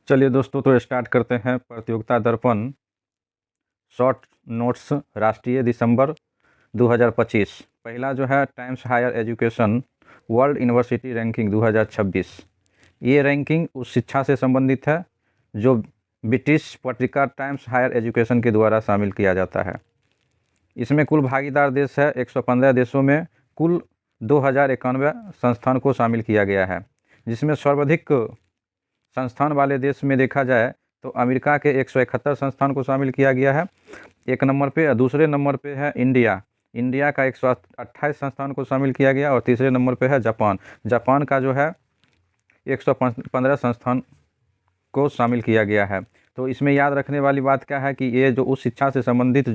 चलिए दोस्तों, तो स्टार्ट करते हैं प्रतियोगिता दर्पण शॉर्ट नोट्स राष्ट्रीय दिसंबर 2025। पहला जो है Times Higher Education World University Ranking 2026। ये रैंकिंग उस शिक्षा से संबंधित है जो ब्रिटिश पत्रिका टाइम्स हायर एजुकेशन के द्वारा शामिल किया जाता है। इसमें कुल भागीदार देश है 115 देशों में कुल 2091 संस्थान को शामिल किया गया है, जिसमें सर्वाधिक संस्थान वाले देश में देखा जाए तो अमेरिका के 171 संस्थान को शामिल किया गया है एक नंबर पे। दूसरे नंबर पे है इंडिया का 128 संस्थान को शामिल किया गया, और तीसरे नंबर पे है जापान का जो है 115 संस्थान को शामिल किया गया है। तो इसमें याद रखने वाली बात क्या है कि ये जो उस शिक्षा से संबंधित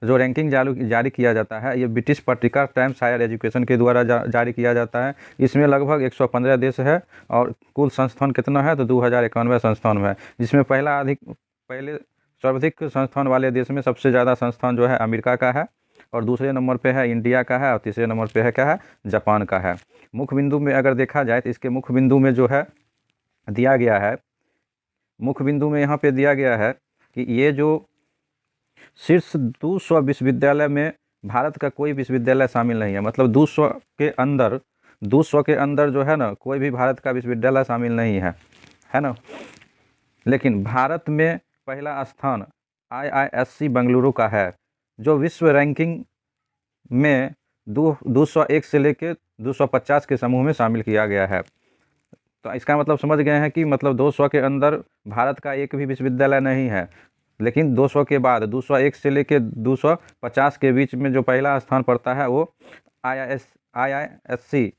जो रैंकिंग जारी किया जाता है, ये ब्रिटिश पत्रिका टाइम्स हायर एजुकेशन के द्वारा जारी किया जाता है। इसमें लगभग 115 देश है और कुल संस्थान कितना है तो 2091 संस्थान है, जिसमें पहले सर्वाधिक संस्थान वाले देश में सबसे ज़्यादा संस्थान जो है अमेरिका का है, और दूसरे नंबर पे है इंडिया का है, और तीसरे नंबर पे है क्या है जापान का है। मुख्य बिंदु में अगर देखा जाए तो इसके मुख्य बिंदु में जो है दिया गया है, मुख्य बिंदु में यहाँ पे दिया गया है कि ये जो शीर्ष 200 विश्वविद्यालय में भारत का कोई विश्वविद्यालय शामिल नहीं है। मतलब 200 के अंदर जो है ना, कोई भी भारत का विश्वविद्यालय शामिल नहीं है ना। लेकिन भारत में पहला स्थान IISc बेंगलुरु का है, जो विश्व रैंकिंग में 201 से लेकर 250 के समूह में शामिल किया गया है। तो इसका मतलब समझ गए हैं कि मतलब 200 के अंदर भारत का एक भी विश्वविद्यालय नहीं है, लेकिन 200 के बाद 201 से लेकर 250 के बीच में जो पहला स्थान पड़ता है वो IISc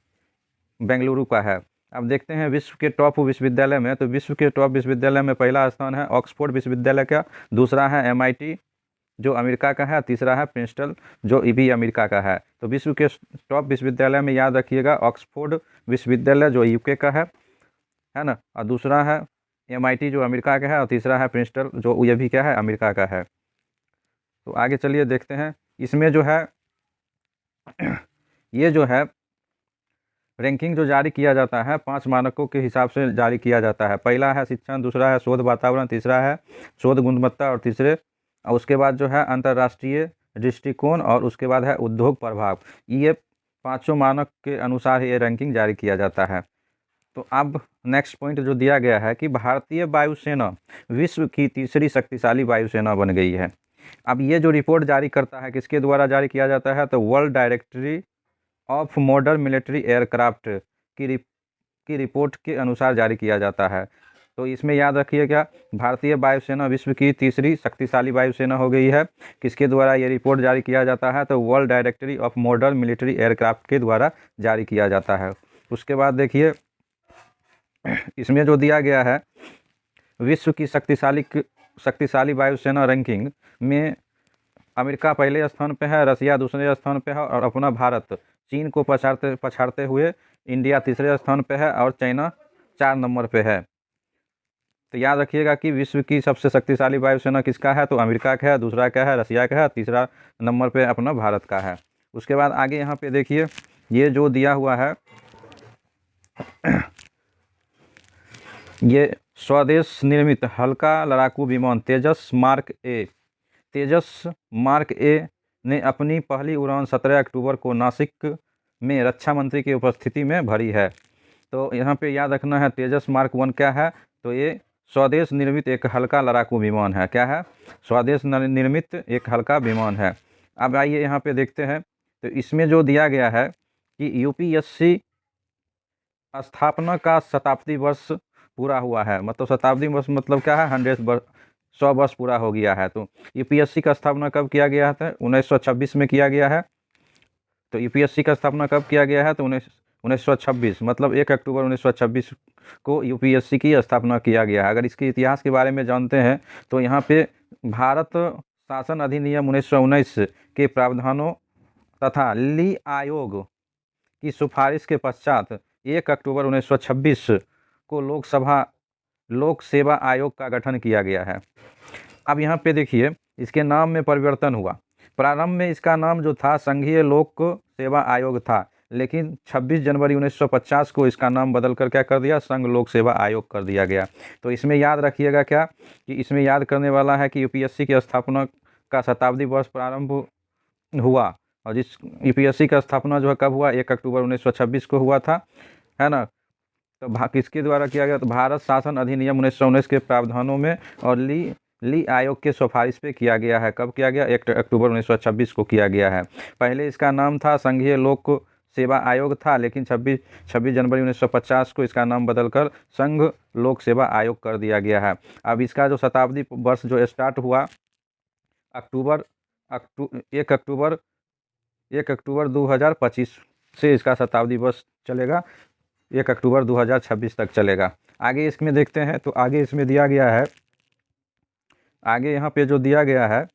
बेंगलुरु का है। अब देखते हैं विश्व के टॉप विश्वविद्यालय में, तो विश्व के टॉप विश्वविद्यालय में पहला स्थान है ऑक्सफोर्ड विश्वविद्यालय का, दूसरा है MIT जो अमेरिका का है, तीसरा है प्रिंसटन जो भी अमेरिका का है। तो विश्व के टॉप विश्वविद्यालय में याद रखिएगा ऑक्सफोर्ड विश्वविद्यालय जो UK का है ना, और दूसरा है MIT जो अमेरिका का है, और तीसरा है प्रिंसटन जो ये भी क्या है अमेरिका का है। तो आगे चलिए देखते हैं। इसमें जो है ये जो है रैंकिंग जो जारी किया जाता है 5 मानकों के हिसाब से जारी किया जाता है। पहला है शिक्षण, दूसरा है शोध वातावरण, तीसरा है शोध गुणवत्ता, और उसके बाद जो है अंतर्राष्ट्रीय दृष्टिकोण, और उसके बाद है उद्योग प्रभाव। ये 5 मानक के अनुसार ये रैंकिंग जारी किया जाता है। तो अब नेक्स्ट पॉइंट जो दिया गया है कि भारतीय वायुसेना विश्व की तीसरी शक्तिशाली वायुसेना बन गई है। अब ये जो रिपोर्ट जारी करता है किसके द्वारा जारी किया जाता है तो world directory of modern military aircraft की रिपोर्ट के अनुसार जारी किया जाता है। तो इसमें याद रखिएगा भारतीय वायुसेना विश्व की तीसरी शक्तिशाली वायुसेना हो गई है। किसके द्वारा ये रिपोर्ट जारी किया जाता है तो world directory of modern military aircraft के द्वारा जारी किया जाता है। उसके बाद देखिए इसमें जो दिया गया है विश्व की शक्तिशाली वायुसेना रैंकिंग में अमेरिका पहले स्थान पे है, रसिया दूसरे स्थान पे है, और अपना भारत चीन को पछाड़ते हुए इंडिया तीसरे स्थान पे है, और चाइना 4 नंबर पे है। तो याद रखिएगा कि विश्व की सबसे शक्तिशाली वायुसेना किसका है तो अमेरिका का है, दूसरा क्या है रसिया का है, तीसरा नंबर पे अपना भारत का है। उसके बाद आगे यहाँ पे देखिए ये जो दिया हुआ है ये स्वदेश निर्मित हल्का लड़ाकू विमान तेजस मार्क ए ने अपनी पहली उड़ान 17 अक्टूबर को नासिक में रक्षा मंत्री की उपस्थिति में भरी है। तो यहाँ पे याद रखना है तेजस मार्क 1 क्या है तो ये स्वदेश निर्मित एक हल्का लड़ाकू विमान है। क्या है स्वदेश निर्मित एक हल्का विमान है। अब आइए यहाँ पे देखते हैं। तो इसमें जो दिया गया है कि UPSC स्थापना का शताब्दी वर्ष पूरा हुआ है। मतलब शताब्दी वर्ष मतलब क्या है 100 वर्ष पूरा हो गया है। तो UPSC का स्थापना कब किया गया था 1926 में किया गया है। तो UPSC का स्थापना कब किया गया है तो 1926 मतलब 1 अक्टूबर 1926 को UPSC की स्थापना किया गया है। अगर इसके इतिहास के बारे में जानते हैं तो यहाँ पे भारत शासन अधिनियम 1919 के प्रावधानों तथा ली आयोग की सिफारिश के पश्चात 1 अक्टूबर 1926 को लोक सेवा आयोग का गठन किया गया है। अब यहाँ पे देखिए इसके नाम में परिवर्तन हुआ। प्रारंभ में इसका नाम जो था संघीय लोक सेवा आयोग था, लेकिन 26 जनवरी 1950 को इसका नाम बदल कर क्या कर दिया, संघ लोक सेवा आयोग कर दिया गया। तो इसमें याद रखिएगा क्या कि इसमें याद करने वाला है कि यूपीएससी की स्थापना का शताब्दी वर्ष प्रारंभ हुआ, और जिस यूपीएससी का स्थापना जो है कब हुआ, 1 अक्टूबर 1926 को हुआ था, है ना। तो किसके द्वारा किया गया, तो भारत शासन अधिनियम 1919 के प्रावधानों में और ली आयोग के सिफारिश पे किया गया है। कब किया गया, 1 अक्टूबर 1926 को किया गया है। पहले इसका नाम था संघीय लोक सेवा आयोग था, लेकिन 26 जनवरी 1950 को इसका नाम बदलकर संघ लोक सेवा आयोग कर दिया गया है। अब इसका जो शताब्दी वर्ष जो स्टार्ट हुआ 1 अक्टूबर 2025 से इसका शताब्दी वर्ष चलेगा, 1 अक्टूबर 2026 तक चलेगा। आगे इसमें देखते हैं, तो आगे इसमें दिया गया है, आगे यहाँ पे जो दिया गया है,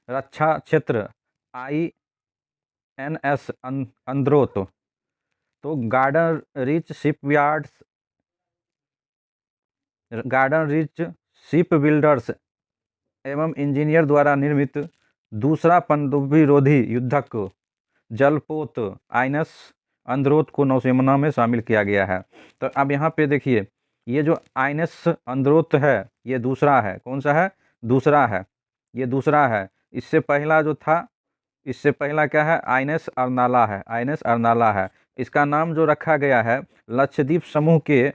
रक्षा क्षेत्र INS अंद्रोत, तो गार्डन रिच शिप बिल्डर्स एवं इंजीनियर द्वारा निर्मित दूसरा पनडुब्बी रोधी युद्धक जलपोत INS अंद्रोत को नौसेना में शामिल किया गया है। तो अब यहाँ पे देखिए, ये जो INS अंद्रोत है ये दूसरा है, कौन सा है, दूसरा है, ये दूसरा है। इससे पहला जो था, इससे पहला क्या है, INS अर्नाला है, INS अर्नाला है। इसका नाम जो रखा गया है लक्षद्वीप समूह के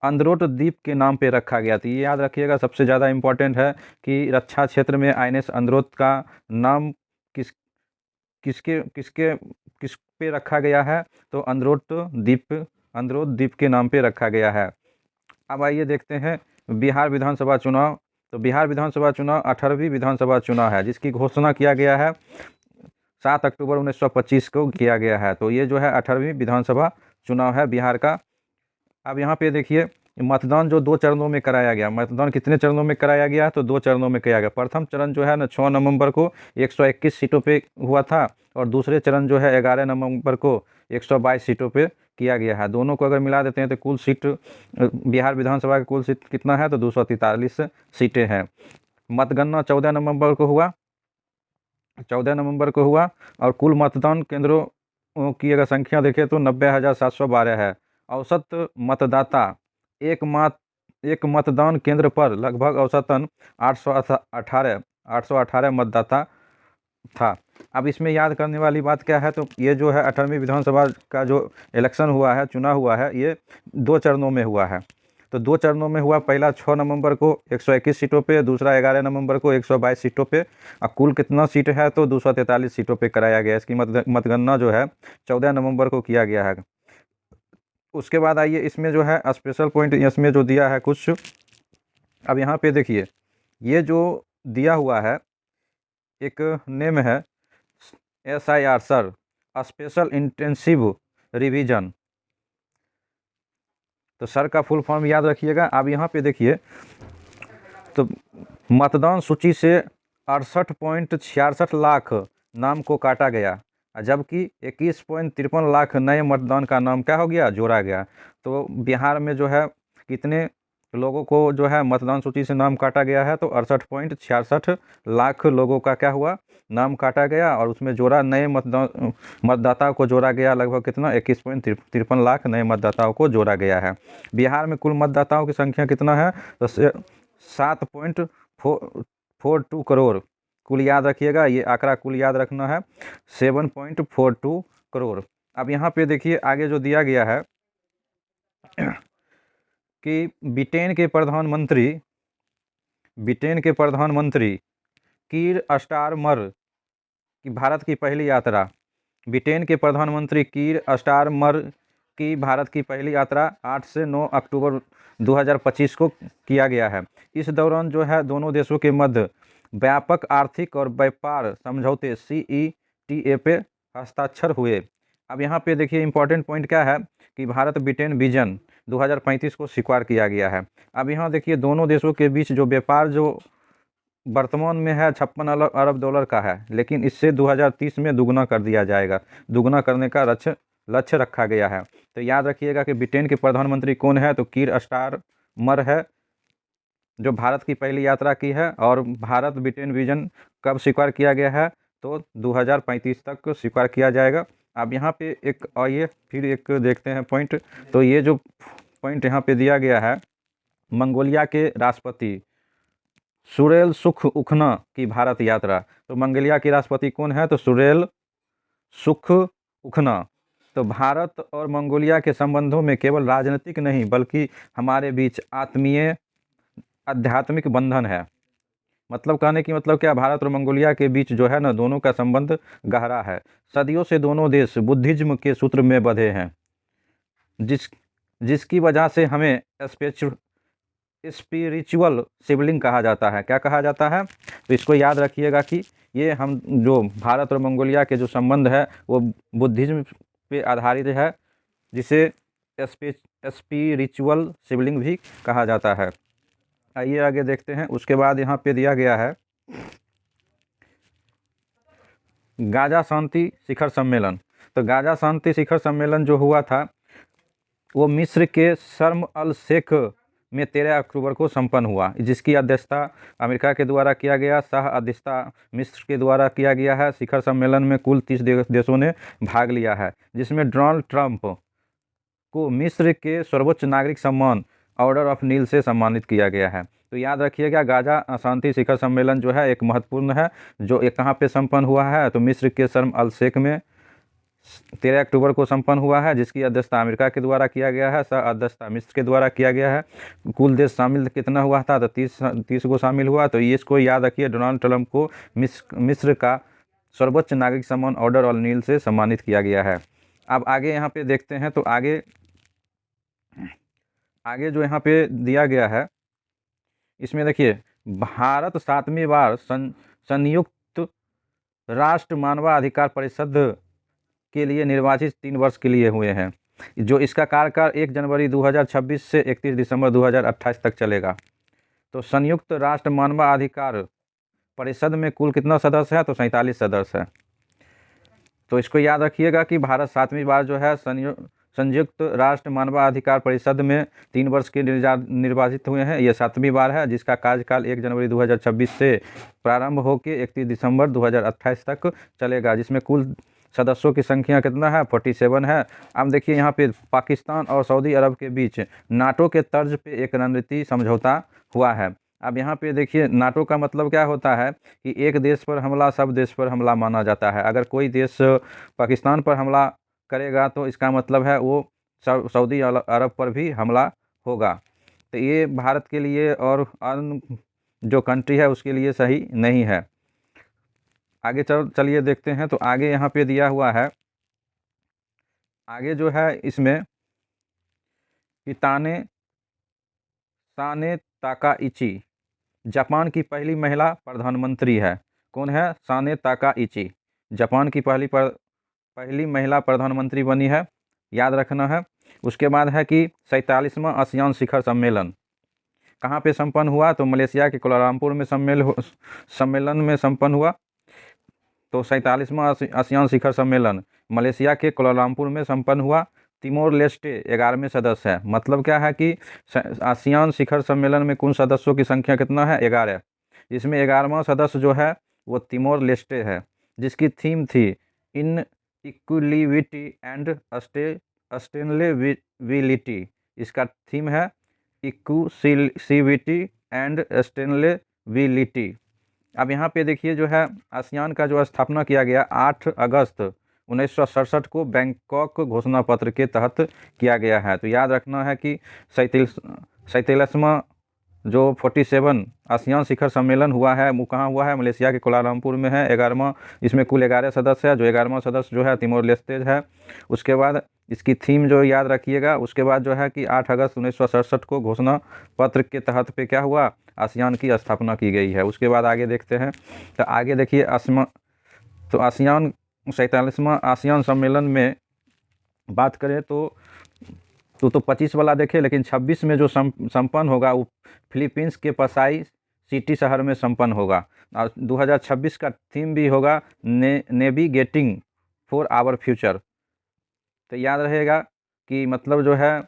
अंद्रोट द्वीप के नाम पे रखा गया था। ये याद रखिएगा, सबसे ज़्यादा इम्पोर्टेंट है कि रक्षा क्षेत्र में INS अंद्रोत का नाम किस पे रखा गया है, तो अंद्रोट द्वीप के नाम पे रखा गया है। अब आइए देखते हैं बिहार विधानसभा चुनाव। तो बिहार विधानसभा चुनाव 18वीं विधानसभा चुनाव है, जिसकी घोषणा किया गया है 7 अक्टूबर 1925 को किया गया है। तो ये जो है 18वीं विधानसभा चुनाव है बिहार का। अब यहाँ पे देखिए, मतदान जो 2 चरणों में कराया गया, मतदान कितने चरणों में कराया गया, तो 2 चरणों में किया गया। प्रथम चरण जो है ना 6 नवंबर को 121 सीटों पे हुआ था, और दूसरे चरण जो है 11 नवंबर को 122 सीटों पे किया गया है। दोनों को अगर मिला देते हैं तो कुल सीट बिहार विधानसभा की कुल सीट कितना है, तो 243 सीटें हैं। मतगणना 14 नवंबर को हुआ, 14 नवंबर को हुआ, और कुल मतदान केंद्रों की अगर संख्या देखें तो 90,712 है। औसत मतदाता एक मतदान केंद्र पर लगभग औसतन 818 मतदाता था। अब इसमें याद करने वाली बात क्या है, तो ये जो है 18वीं विधानसभा का जो इलेक्शन हुआ है, चुनाव हुआ है, ये 2 चरणों में हुआ है। तो 2 चरणों में हुआ, पहला 6 नवंबर को 121 सीटों पे, दूसरा 11 नवंबर को 122 सीटों पे। अब कुल कितना सीट है, तो 243 सीटों पे कराया गया। इसकी मतगणना जो है 14 नवंबर को किया गया है। उसके बाद आइए, इसमें जो है स्पेशल पॉइंट इसमें जो दिया है कुछ, अब यहाँ पे देखिए, ये जो दिया हुआ है एक नेम है SIR sir, special intensive revision. तो सर का फुल फॉर्म याद रखिएगा। अब यहाँ पे देखिए, तो मतदान सूची से 68.66 लाख नाम को काटा गया, जबकि 21.53 लाख नए मतदान का नाम क्या हो गया, जोड़ा गया। तो बिहार में जो है कितने लोगों को जो है मतदान सूची से नाम काटा गया है, तो 68.66 लाख लोगों का क्या हुआ, नाम काटा गया, और उसमें जोड़ा नए मतदाताओं को जोड़ा गया, लगभग कितना, 21.53 लाख नए मतदाताओं को जोड़ा गया है। बिहार में कुल मतदाताओं की संख्या कितना है, तो 7.42 करोड़, कुल याद रखिएगा, ये आंकड़ा कुल याद रखना है, 7.42 करोड़। अब यहाँ पे देखिए आगे जो दिया गया है कि ब्रिटेन के प्रधानमंत्री कीर स्टारमर की भारत की पहली यात्रा, ब्रिटेन के प्रधानमंत्री कीर स्टारमर की भारत की पहली यात्रा 8 से 9 अक्टूबर 2025 को किया गया है। इस दौरान जो है दोनों देशों के मध्य व्यापक आर्थिक और व्यापार समझौते CETA पे हस्ताक्षर हुए। अब यहाँ पे देखिए इंपॉर्टेंट पॉइंट क्या है कि भारत ब्रिटेन विजन 2035 को स्वीकार किया गया है। अब यहाँ देखिए दोनों देशों के बीच जो व्यापार जो वर्तमान में है 56 अरब डॉलर का है, लेकिन इससे 2030 में दुगना कर दिया जाएगा, दुगना करने का लक्ष्य रखा गया है। तो याद रखिएगा कि ब्रिटेन के प्रधानमंत्री कौन है, तो कीर स्टारमर है, जो भारत की पहली यात्रा की है। और भारत ब्रिटेन विजन कब स्वीकार किया गया है, तो तो 2035 तक स्वीकार किया जाएगा। अब यहाँ पे एक आइए फिर एक देखते हैं पॉइंट। तो ये जो पॉइंट यहाँ पे दिया गया है, मंगोलिया के राष्ट्रपति सुरेल सुख उखना की भारत यात्रा। तो मंगोलिया के राष्ट्रपति कौन है? तो सुरेल सुख उखना। तो भारत और मंगोलिया के संबंधों में केवल राजनीतिक नहीं बल्कि हमारे बीच आत्मीय आध्यात्मिक बंधन है। मतलब कहने की मतलब क्या, भारत और मंगोलिया के बीच जो है ना, दोनों का संबंध गहरा है। सदियों से दोनों देश बुद्धिज्म के सूत्र में बंधे हैं, जिसकी वजह से हमें स्पिरिचुअल सिबलिंग कहा जाता है। क्या कहा जाता है? तो इसको याद रखिएगा कि ये हम जो भारत और मंगोलिया के जो संबंध है वो बुद्धिज्म पे आधारित है, जिसे स्पिरिचुअल सिबलिंग भी कहा जाता है। आइए आगे देखते हैं। उसके बाद यहाँ पे दिया गया है गाजा शांति शिखर सम्मेलन। तो गाजा शांति शिखर सम्मेलन जो हुआ था वो मिस्र के शर्म अल शेख में 13 अक्टूबर को संपन्न हुआ, जिसकी अध्यक्षता अमेरिका के द्वारा किया गया, सह अध्यक्षता मिस्र के द्वारा किया गया है। शिखर सम्मेलन में कुल 30 देशों ने भाग लिया है, जिसमें डोनाल्ड ट्रंप को मिस्र के सर्वोच्च नागरिक सम्मान ऑर्डर ऑफ नील से सम्मानित किया गया है। तो याद रखिएगा, गाजा शांति शिखर सम्मेलन जो है एक महत्वपूर्ण है, जो एक कहाँ पे संपन्न हुआ है? तो मिस्र के शर्म अल शेख में 13 अक्टूबर को संपन्न हुआ है, जिसकी अध्यक्षता अमेरिका के द्वारा किया गया है, सह अध्यक्षता मिस्र के द्वारा किया गया है। कुल देश शामिल कितना हुआ था? तो 30 को शामिल हुआ। तो ये इसको याद रखिए, डोनाल्ड ट्रंप को मिस्र का सर्वोच्च नागरिक सम्मान ऑर्डर ऑफ नील से सम्मानित किया गया है। अब आगे यहाँ पे देखते हैं। तो आगे जो यहाँ पे दिया गया है, इसमें देखिए, भारत 7वीं बार संयुक्त राष्ट्र मानवाधिकार परिषद के लिए निर्वाचित 3 वर्ष के लिए हुए हैं, जो इसका कार्यकाल 1 जनवरी 2026 से 31 दिसंबर 2028 तक चलेगा। तो संयुक्त राष्ट्र मानवाधिकार परिषद में कुल कितना सदस्य है? तो 47 सदस्य है। तो इसको याद रखिएगा कि भारत 7वीं बार जो है संयुक्त राष्ट्र मानवाधिकार परिषद में 3 वर्ष के निर्वाचित हुए हैं। ये 7वीं बार है, जिसका कार्यकाल 1 जनवरी 2026 से प्रारंभ होकर 31 दिसंबर 2028 तक चलेगा, जिसमें कुल सदस्यों की संख्या कितना है? 47 है। अब देखिए, यहाँ पे पाकिस्तान और सऊदी अरब के बीच नाटो के तर्ज पे एक रणनीति समझौता हुआ है। अब यहाँ पे देखिए, नाटो का मतलब क्या होता है कि एक देश पर हमला सब देश पर हमला माना जाता है। अगर कोई देश पाकिस्तान पर हमला करेगा तो इसका मतलब है वो सऊदी अरब पर भी हमला होगा। तो ये भारत के लिए और अन्य जो कंट्री है उसके लिए सही नहीं है। आगे चलिए देखते हैं। तो आगे यहाँ पे दिया हुआ है, आगे जो है इसमें कि साने ताकाइची जापान की पहली महिला प्रधानमंत्री है। कौन है? साने ताकाइची जापान की पहली महिला प्रधानमंत्री बनी है, याद रखना है। उसके बाद है कि 47वां आसियान शिखर सम्मेलन कहाँ पे संपन्न हुआ? तो मलेशिया के कोलालमपुर में सम्मेलन में संपन्न हुआ। तो 47वां आसियान शिखर सम्मेलन मलेशिया के कोलालमपुर में संपन्न हुआ। तिमोर लेस्टे 11वें सदस्य है। मतलब क्या है कि आसियान शिखर सम्मेलन में कुल सदस्यों की संख्या कितना है? 11। इसमें 11वां सदस्य जो है वो तिमोर लेस्टे है, जिसकी थीम थी इन इक्विलिटी एंड सस्टेनेबिलिटी। इसका थीम है इक्लूसिविटी एंड सस्टेनेबिलिटी। अब यहाँ पे देखिए, जो है आसियान का जो स्थापना किया गया 8 अगस्त 1967 को बैंकॉक घोषणा पत्र के तहत किया गया है। तो याद रखना है कि 47वां जो 47 आसियान शिखर सम्मेलन हुआ है वो कहाँ हुआ है? मलेशिया के कोलालमपुर में है। 11वां, इसमें कुल 11 सदस्य है, जो 11वां सदस्य जो है तिमोर लेस्टे है। उसके बाद इसकी थीम जो याद रखिएगा। उसके बाद जो है कि 8 अगस्त 1967 को घोषणा पत्र के तहत पे क्या हुआ? आसियान की स्थापना की गई है। उसके बाद आगे देखते हैं। तो आगे देखिए, तो आसियान 47वां आसियान सम्मेलन में बात करें तो 25 वाला देखे, लेकिन 26 में जो संपन्न होगा वो फिलीपींस के पसाई सिटी शहर में संपन्न होगा। और 2026 का थीम भी होगा नेविगेटिंग फॉर आवर फ्यूचर। तो याद रहेगा कि मतलब जो है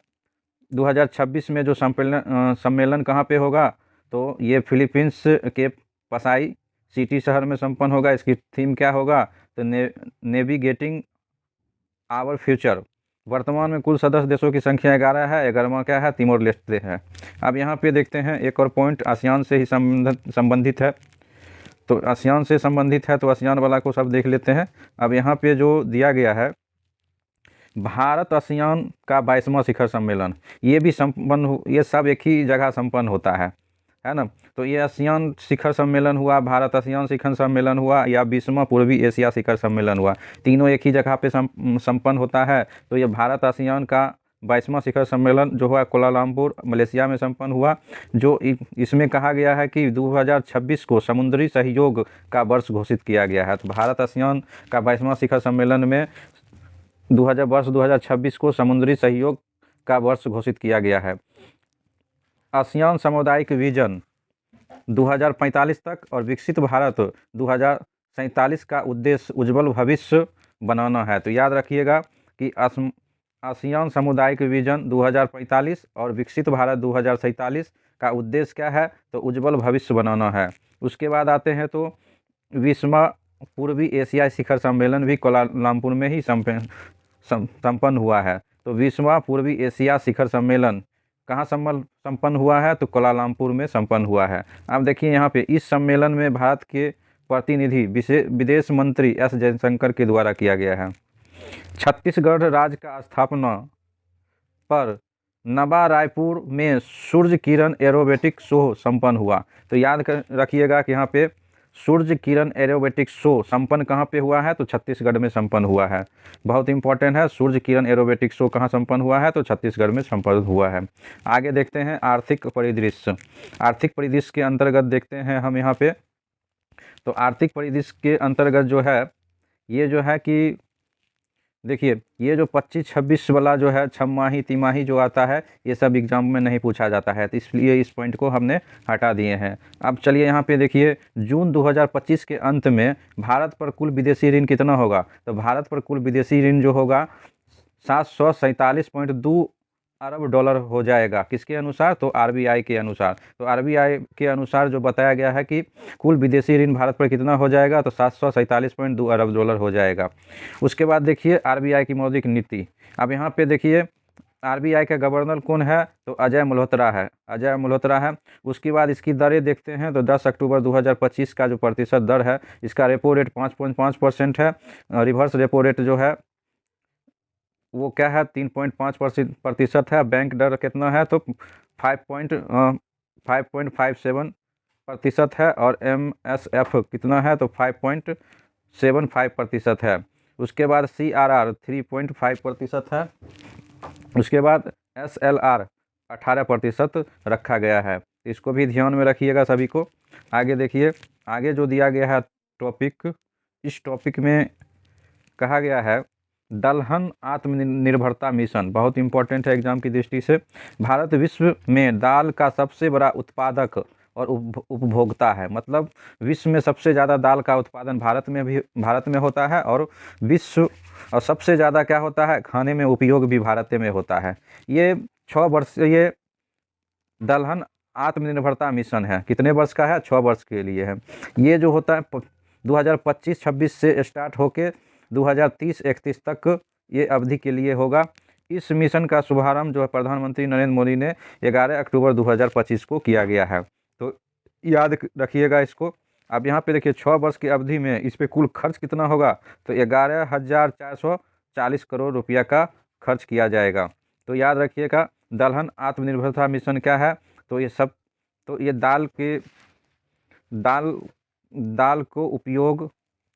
2026 में जो सम्मेलन कहाँ पे होगा? तो ये फिलीपींस के पसाई सिटी शहर में संपन्न होगा। इसकी थीम क्या होगा? तो नेविगेटिंग आवर फ्यूचर। वर्तमान में कुल सदस्य देशों की संख्या 11 है। 11वां क्या है? तिमोर लेस्ते है। अब यहाँ पे देखते हैं एक और पॉइंट आसियान से ही संबंधित है। तो आसियान से संबंधित है तो आसियान वाला को सब देख लेते हैं। अब यहाँ पे जो दिया गया है, भारत आसियान का 22वां शिखर सम्मेलन, ये भी ये सब एक ही जगह संपन्न होता है ना। तो ये आसियान शिखर सम्मेलन हुआ, भारत आसियान शिखर सम्मेलन हुआ, या 20वां पूर्वी एशिया शिखर सम्मेलन हुआ, तीनों एक ही जगह पे संपन्न होता है। तो ये भारत आसियान का 22वां शिखर सम्मेलन जो हुआ कोलालमपुर मलेशिया में संपन्न हुआ, जो इसमें कहा गया है कि 2026 को समुद्री सहयोग का वर्ष घोषित किया गया है। तो भारत आसियान का 22वां शिखर सम्मेलन में 2026 को समुद्री सहयोग का वर्ष घोषित किया गया है। आसियान सामुदायिक विजन 2045 तक और विकसित भारत 2047 का उद्देश्य उज्जवल भविष्य बनाना है। तो याद रखिएगा कि आसियान सामुदायिक विजन 2045 और विकसित भारत 2047 का उद्देश्य क्या है? तो उज्जवल भविष्य बनाना है। उसके बाद आते हैं तो 20वां पूर्वी एशियाई शिखर सम्मेलन भी कोलालमपुर में ही संपन्न हुआ है। तो 20वां पूर्वी एशिया शिखर सम्मेलन कहाँ संपन्न हुआ है? तो कोलालमपुर में संपन्न हुआ है। अब देखिए यहाँ पे इस सम्मेलन में भारत के प्रतिनिधि विदेश मंत्री एस जयशंकर के द्वारा किया गया है। छत्तीसगढ़ राज्य का स्थापना पर नवा रायपुर में सूर्य किरण एरोबेटिक शो संपन्न हुआ। तो याद रखिएगा कि यहाँ पे सूर्य किरण एरोबेटिक शो संपन्न कहाँ पे हुआ है? तो छत्तीसगढ़ में संपन्न हुआ है। बहुत इंपॉर्टेंट है, सूर्य किरण एरोबेटिक शो कहाँ संपन्न हुआ है? तो छत्तीसगढ़ में संपन्न हुआ है। आगे देखते हैं आर्थिक परिदृश्य। आर्थिक परिदृश्य के अंतर्गत देखते हैं हम यहाँ पे, तो आर्थिक परिदृश्य के अंतर्गत जो है, ये जो है कि देखिए ये जो 25-26 वाला जो है छमाही तिमाही जो आता है, ये सब एग्जाम में नहीं पूछा जाता है, तो इसलिए इस पॉइंट को हमने हटा दिए हैं। अब चलिए यहाँ पे देखिए जून 2025 के अंत में भारत पर कुल विदेशी ऋण कितना होगा? तो भारत पर कुल विदेशी ऋण जो होगा 747.2 अरब डॉलर हो जाएगा। किसके अनुसार? तो आरबीआई के अनुसार। तो आरबीआई के अनुसार जो बताया गया है कि कुल विदेशी ऋण भारत पर कितना हो जाएगा? तो 747.2 अरब डॉलर हो जाएगा। उसके बाद देखिए आरबीआई की मौद्रिक नीति। अब यहाँ पे देखिए आरबीआई का गवर्नर कौन है? तो अजय मल्होत्रा है। अजय मल्होत्रा है। उसके बाद इसकी दरें देखते हैं तो 10 अक्टूबर 2025 का जो प्रतिशत दर है, इसका रेपो रेट 5.5% है। रिवर्स रेपो रेट जो है वो क्या है? 3.5% है। बैंक दर कितना है? तो 5.57% है। और MSF कितना है? तो 5.75% है। उसके बाद CRR 3.5% है। उसके बाद SLR 18% रखा गया है। इसको भी ध्यान में रखिएगा सभी को। आगे देखिए, आगे जो दिया गया है टॉपिक, इस टॉपिक में कहा गया है दलहन आत्मनिर्भरता मिशन। बहुत इंपॉर्टेंट है एग्जाम की दृष्टि से। भारत विश्व में दाल का सबसे बड़ा उत्पादक और उपभोक्ता है। मतलब विश्व में सबसे ज़्यादा दाल का उत्पादन भारत में होता है, और विश्व और सबसे ज़्यादा क्या होता है? खाने में उपयोग भी भारत में होता है। ये 6 वर्ष ये दलहन आत्मनिर्भरता मिशन है। कितने वर्ष का है? 6 वर्ष के लिए है। ये जो होता है 2025-26 से स्टार्ट होके 2030-31 तक ये अवधि के लिए होगा। इस मिशन का शुभारंभ जो है प्रधानमंत्री नरेंद्र मोदी ने 11 अक्टूबर 2025 को किया गया है। तो याद रखिएगा इसको। अब यहाँ पे देखिए 6 वर्ष की अवधि में इस पे कुल खर्च कितना होगा? तो 11,440 करोड़ रुपया का खर्च किया जाएगा। तो याद रखिएगा दलहन आत्मनिर्भरता मिशन क्या है? तो ये दाल को उपयोग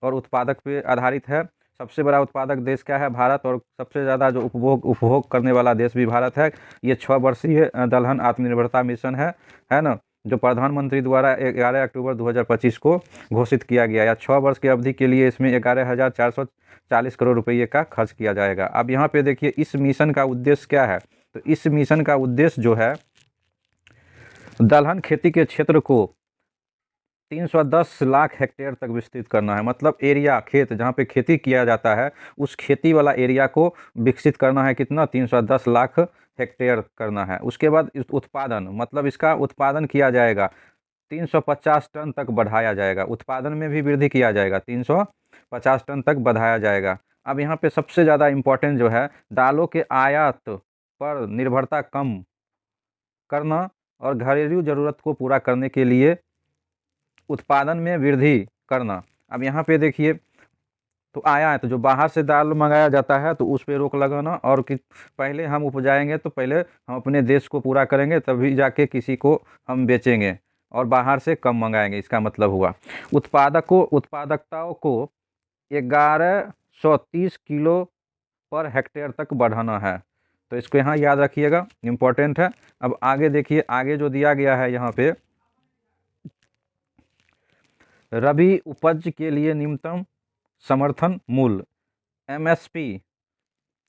और उत्पादक पे आधारित है। सबसे बड़ा उत्पादक देश क्या है? भारत। और सबसे ज़्यादा जो उपभोग करने वाला देश भी भारत है। ये 6 वर्षीय दलहन आत्मनिर्भरता मिशन है ना, जो प्रधानमंत्री द्वारा 11 अक्टूबर 2025 को घोषित किया गया। या 6 वर्ष की अवधि के लिए इसमें 11,440 करोड़ रुपये का खर्च किया जाएगा। अब यहाँ पे देखिए इस मिशन का उद्देश्य क्या है? तो इस मिशन का उद्देश्य जो है दलहन खेती के क्षेत्र को 310 लाख हेक्टेयर तक विस्तृत करना है। मतलब एरिया, खेत जहाँ पे खेती किया जाता है, उस खेती वाला एरिया को विकसित करना है। कितना? 310 लाख हेक्टेयर करना है। उसके बाद उत्पादन, मतलब इसका उत्पादन किया जाएगा 350 टन तक बढ़ाया जाएगा। उत्पादन में भी वृद्धि किया जाएगा, 350 टन तक बढ़ाया जाएगा। अब यहाँ पे सबसे ज़्यादा इम्पोर्टेंट जो है, दालों के आयात पर निर्भरता कम करना और घरेलू ज़रूरत को पूरा करने के लिए उत्पादन में वृद्धि करना। अब यहाँ पे देखिए, तो आयात जो बाहर से दाल मंगाया जाता है तो उस पे रोक लगाना, और कि पहले हम उपजाएंगे तो पहले हम अपने देश को पूरा करेंगे, तभी जाके किसी को हम बेचेंगे, और बाहर से कम मंगाएंगे। इसका मतलब हुआ उत्पादकताओं को 1130 किलो पर हेक्टेयर तक बढ़ाना है। तो इसको यहाँ याद रखिएगा, इम्पोर्टेंट है। अब आगे देखिए, आगे जो दिया गया है यहाँ पे, रबी उपज के लिए न्यूनतम समर्थन मूल्य MSP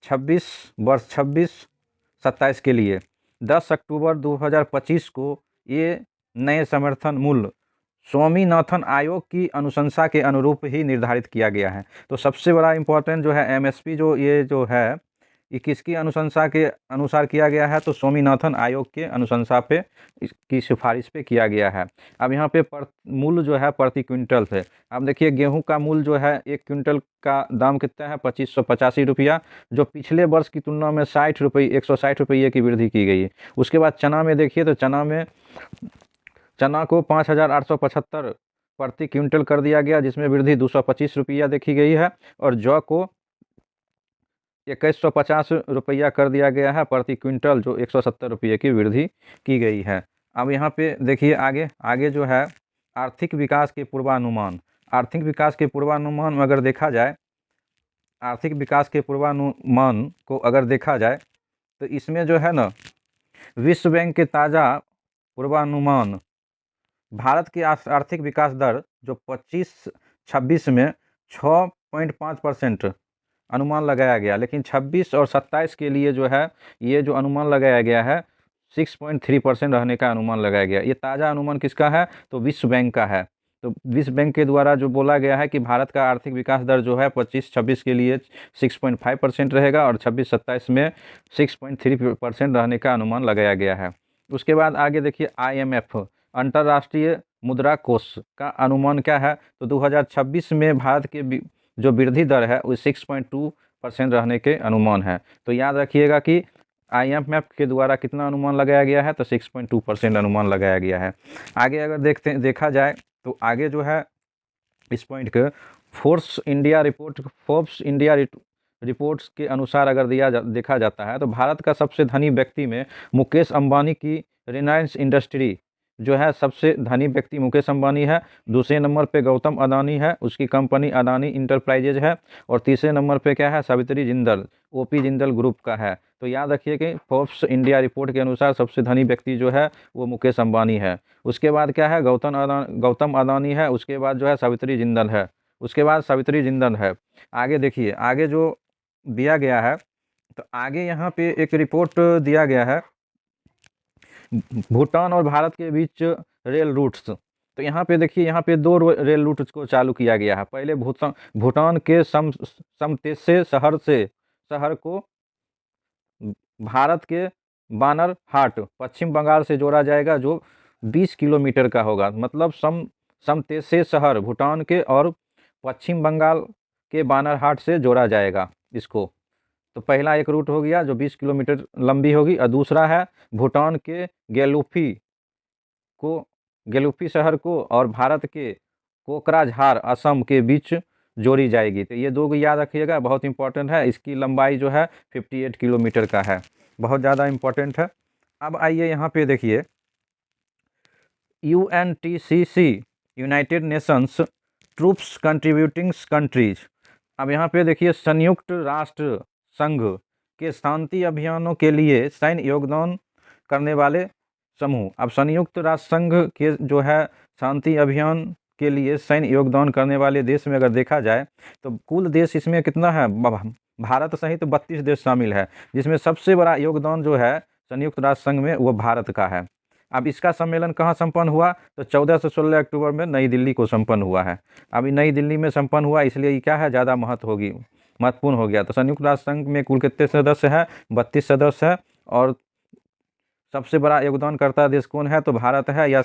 26 के लिए 10 अक्टूबर 2025 को ये नए समर्थन मूल्य स्वामीनाथन आयोग की अनुशंसा के अनुरूप ही निर्धारित किया गया है। तो सबसे बड़ा इम्पोर्टेंट जो है MSP जो ये जो है, ये किसकी अनुशंसा के अनुसार किया गया है, तो स्वामीनाथन आयोग के अनुशंसा पे की सिफारिश पे किया गया है। अब यहाँ पे मूल्य जो है प्रति क्विंटल थे। अब देखिए, गेहूं का मूल्य जो है 1 क्विंटल का दाम कितना है, 2585 रुपया, जो पिछले वर्ष की तुलना में 160 रुपये की वृद्धि की गई है। उसके बाद चना में देखिए, तो चना को 5875 प्रति क्विंटल कर दिया गया, जिसमें वृद्धि 225 रुपया देखी गई है, और जौ को 2150 रुपया कर दिया गया है प्रति क्विंटल, जो 170 रुपये की वृद्धि की गई है। अब यहाँ पे देखिए, आगे जो है आर्थिक विकास के पूर्वानुमान। आर्थिक विकास के पूर्वानुमान में अगर देखा जाए, आर्थिक विकास के पूर्वानुमान को अगर देखा जाए, तो इसमें जो है ना, विश्व बैंक के ताज़ा पूर्वानुमान भारत की आर्थिक विकास दर जो 25-26 में 6.5% अनुमान लगाया गया, लेकिन 26 और 27 के लिए जो है, ये जो अनुमान लगाया गया है 6.3% रहने का अनुमान लगाया गया। ये ताज़ा अनुमान किसका है, तो विश्व बैंक का है। तो विश्व बैंक के द्वारा जो बोला गया है कि भारत का आर्थिक विकास दर जो है 25-26 के लिए 6.5% रहेगा, और 26-27 में 6.3% रहने का अनुमान लगाया गया है। उसके बाद आगे देखिए, IMF अंतर्राष्ट्रीय मुद्रा कोष का अनुमान क्या है, तो 2026 में भारत के जो वृद्धि दर है वो 6.2% रहने के अनुमान है। तो याद रखिएगा कि IMF के द्वारा कितना अनुमान लगाया गया है, तो 6.2% अनुमान लगाया गया है। आगे अगर देखा जाए, तो आगे जो है इस पॉइंट के फोर्ब्स इंडिया रिपोर्ट्स के अनुसार अगर देखा जाता है, तो भारत का सबसे धनी व्यक्ति में मुकेश अंबानी की रिलायंस इंडस्ट्री जो है, सबसे धनी व्यक्ति मुकेश अंबानी है। दूसरे नंबर पे गौतम अदानी है, उसकी कंपनी अदानी इंटरप्राइजेज है, और तीसरे नंबर पे क्या है, सावित्री जिंदल, OP जिंदल ग्रुप का है। तो याद रखिए कि फोर्ब्स इंडिया रिपोर्ट के अनुसार सबसे धनी व्यक्ति जो है वो मुकेश अंबानी है। उसके बाद क्या है, गौतम अदानी है। उसके बाद जो है सावित्री जिंदल है। आगे देखिए, आगे जो दिया गया है, तो आगे यहाँ पे एक रिपोर्ट दिया गया है, भूटान और भारत के बीच रेल रूट्स। तो यहाँ पे देखिए, यहाँ पे 2 रेल रूट्स को चालू किया गया है। पहले भूटान के समतेसे शहर को भारत के बानरहाट पश्चिम बंगाल से जोड़ा जाएगा, जो 20 किलोमीटर का होगा। मतलब समतेसे शहर भूटान के और पश्चिम बंगाल के बानरहाट से जोड़ा जाएगा इसको। तो पहला एक रूट हो गया जो 20 किलोमीटर लंबी होगी, और दूसरा है भूटान के गेलुफी शहर को और भारत के कोकराझार असम के बीच जोड़ी जाएगी। तो ये 2 याद रखिएगा, बहुत इंपॉर्टेंट है। इसकी लंबाई जो है 58 किलोमीटर का है, बहुत ज़्यादा इंपॉर्टेंट है। अब आइए यहाँ पे देखिए, UNTCC United Nations troops contributing countries. अब यहाँ पे देखिए, संयुक्त राष्ट्र संघ के शांति अभियानों के लिए सैन्य योगदान करने वाले समूह। अब संयुक्त राष्ट्र संघ के जो है शांति अभियान के लिए सैन्य योगदान करने वाले देश में अगर देखा जाए, तो कुल देश इसमें कितना है, भारत सहित 32 देश शामिल है, जिसमें सबसे बड़ा योगदान जो है संयुक्त राष्ट्र संघ में वो भारत का है। अब इसका सम्मेलन कहाँ संपन्न हुआ, तो 14 से 16 अक्टूबर में नई दिल्ली को संपन्न हुआ है। अभी नई दिल्ली में संपन्न हुआ, इसलिए ये क्या है, ज़्यादा महत्वपूर्ण हो गया। तो संयुक्त राष्ट्र संघ में कुल कितने सदस्य हैं, 32 सदस्य हैं, और सबसे बड़ा योगदानकर्ता देश कौन है? तो भारत है। यह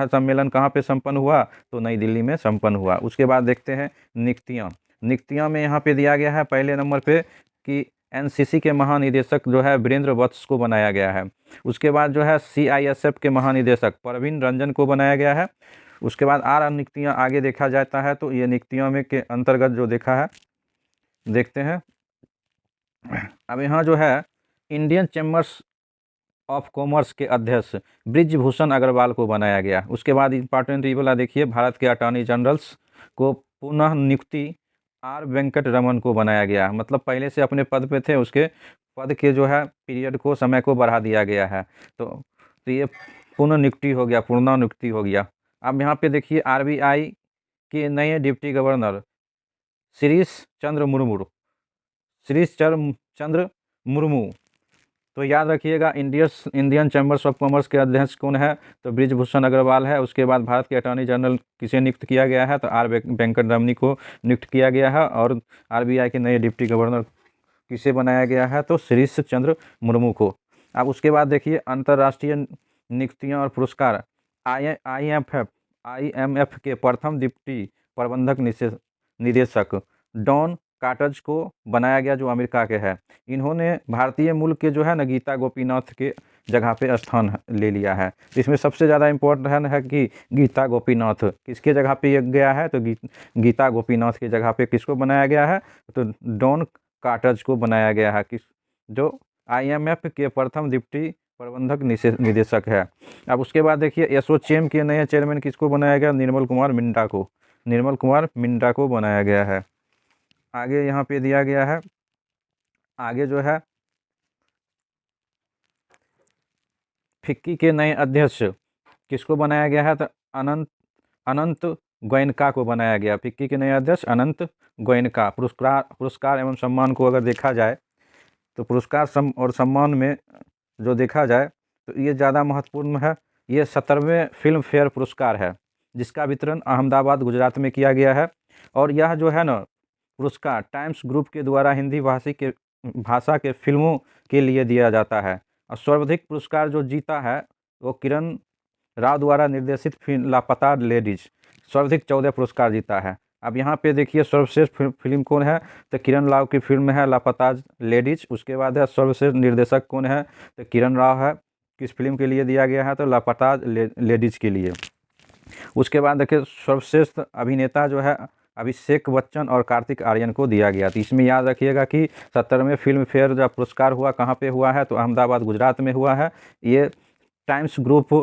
सम्मेलन कहाँ पे संपन्न हुआ? तो नई दिल्ली में संपन्न हुआ। उसके बाद देखते हैं नियुक्तियाँ। नियुक्तियाँ में यहाँ पे दिया गया है पहले नंबर पे कि एनसीसी के महानिदेशक जो है वीरेंद्र वत्स को बनाया गया है। उसके बाद जो है सीआईएसएफ के महानिदेशक परवीन रंजन को बनाया गया है। उसके बाद और नियुक्तियाँ आगे देखा जाता है तो ये नियुक्तियों में के अंतर्गत जो देखा है देखते हैं। अब यहाँ जो है इंडियन चैम्बर्स ऑफ कॉमर्स के अध्यक्ष ब्रिजभूषण अग्रवाल को बनाया गया। उसके बाद इंपॉर्टेंट ये वाला देखिए, भारत के अटॉर्नी जनरल्स को पुनः नियुक्ति आर वेंकट रमन को बनाया गया। मतलब पहले से अपने पद पे थे, उसके पद के जो है पीरियड को, समय को बढ़ा दिया गया है। तो ये पुनः नियुक्ति हो गया, पूर्ण नियुक्ति हो गया। अब यहाँ पे देखिए आरबीआई के नए डिप्टी गवर्नर शिरीष चंद्र मुर्मू। तो याद रखिएगा इंडियन चैम्बर्स ऑफ कॉमर्स के अध्यक्ष कौन है? तो ब्रिजभूषण अग्रवाल है। उसके बाद भारत के अटॉर्नी जनरल किसे नियुक्त किया गया है? तो आर वेंकट रमनी को नियुक्त किया गया है। और आरबीआई के नए डिप्टी गवर्नर किसे बनाया गया है? तो शिरीष चंद्र मुर्मू को। अब उसके बाद देखिए अंतर्राष्ट्रीय नियुक्तियाँ और पुरस्कार। IMF के प्रथम डिप्टी प्रबंधक निदेशक डॉन कार्टज को बनाया गया, जो अमेरिका के हैं। इन्होंने भारतीय मूल के जो है ना गीता गोपीनाथ के जगह पे स्थान ले लिया है। इसमें सबसे ज़्यादा इम्पोर्टेंट है कि गीता गोपीनाथ किसके जगह पे गया है? तो गीता गोपीनाथ के जगह पे किसको बनाया गया है? तो डॉन कार्टज को बनाया गया है, जो IMF के प्रथम डिप्टी प्रबंधक निदेशक है। अब उसके बाद देखिए एसोचैम के नए चेयरमैन किसको बनाया गया? निर्मल कुमार मिंडा को बनाया गया है। आगे यहाँ पे दिया गया है, आगे जो है फिक्की के नए अध्यक्ष किसको बनाया गया है? तो अनंत गोयनका को बनाया गया। फिक्की के नए अध्यक्ष अनंत गोयनका। पुरस्कार एवं सम्मान को अगर देखा जाए तो पुरस्कार और सम्मान में जो देखा जाए तो ये ज़्यादा महत्वपूर्ण है। ये 17वें फिल्म फेयर पुरस्कार है, जिसका वितरण अहमदाबाद गुजरात में किया गया है। और यह जो है ना पुरस्कार टाइम्स ग्रुप के द्वारा हिंदी भाषा के फिल्मों के लिए दिया जाता है। और सर्वाधिक पुरस्कार जो जीता है वो किरण राव द्वारा निर्देशित फिल्म लापता लेडीज, सर्वाधिक 14 पुरस्कार जीता है। अब यहाँ पे देखिए सर्वश्रेष्ठ फिल्म कौन है? तो किरण राव की फिल्म है लापता लेडीज। उसके बाद है सर्वश्रेष्ठ निर्देशक कौन है? तो किरण राव है। किस फिल्म के लिए दिया गया है? तो लापता लेडीज के लिए। उसके बाद देखिए सर्वश्रेष्ठ अभिनेता जो है अभिषेक बच्चन और कार्तिक आर्यन को दिया गया। तो इसमें याद रखिएगा कि 17वें फिल्म फेयर जब पुरस्कार हुआ कहाँ पे हुआ है? तो अहमदाबाद गुजरात में हुआ है। ये टाइम्स ग्रुप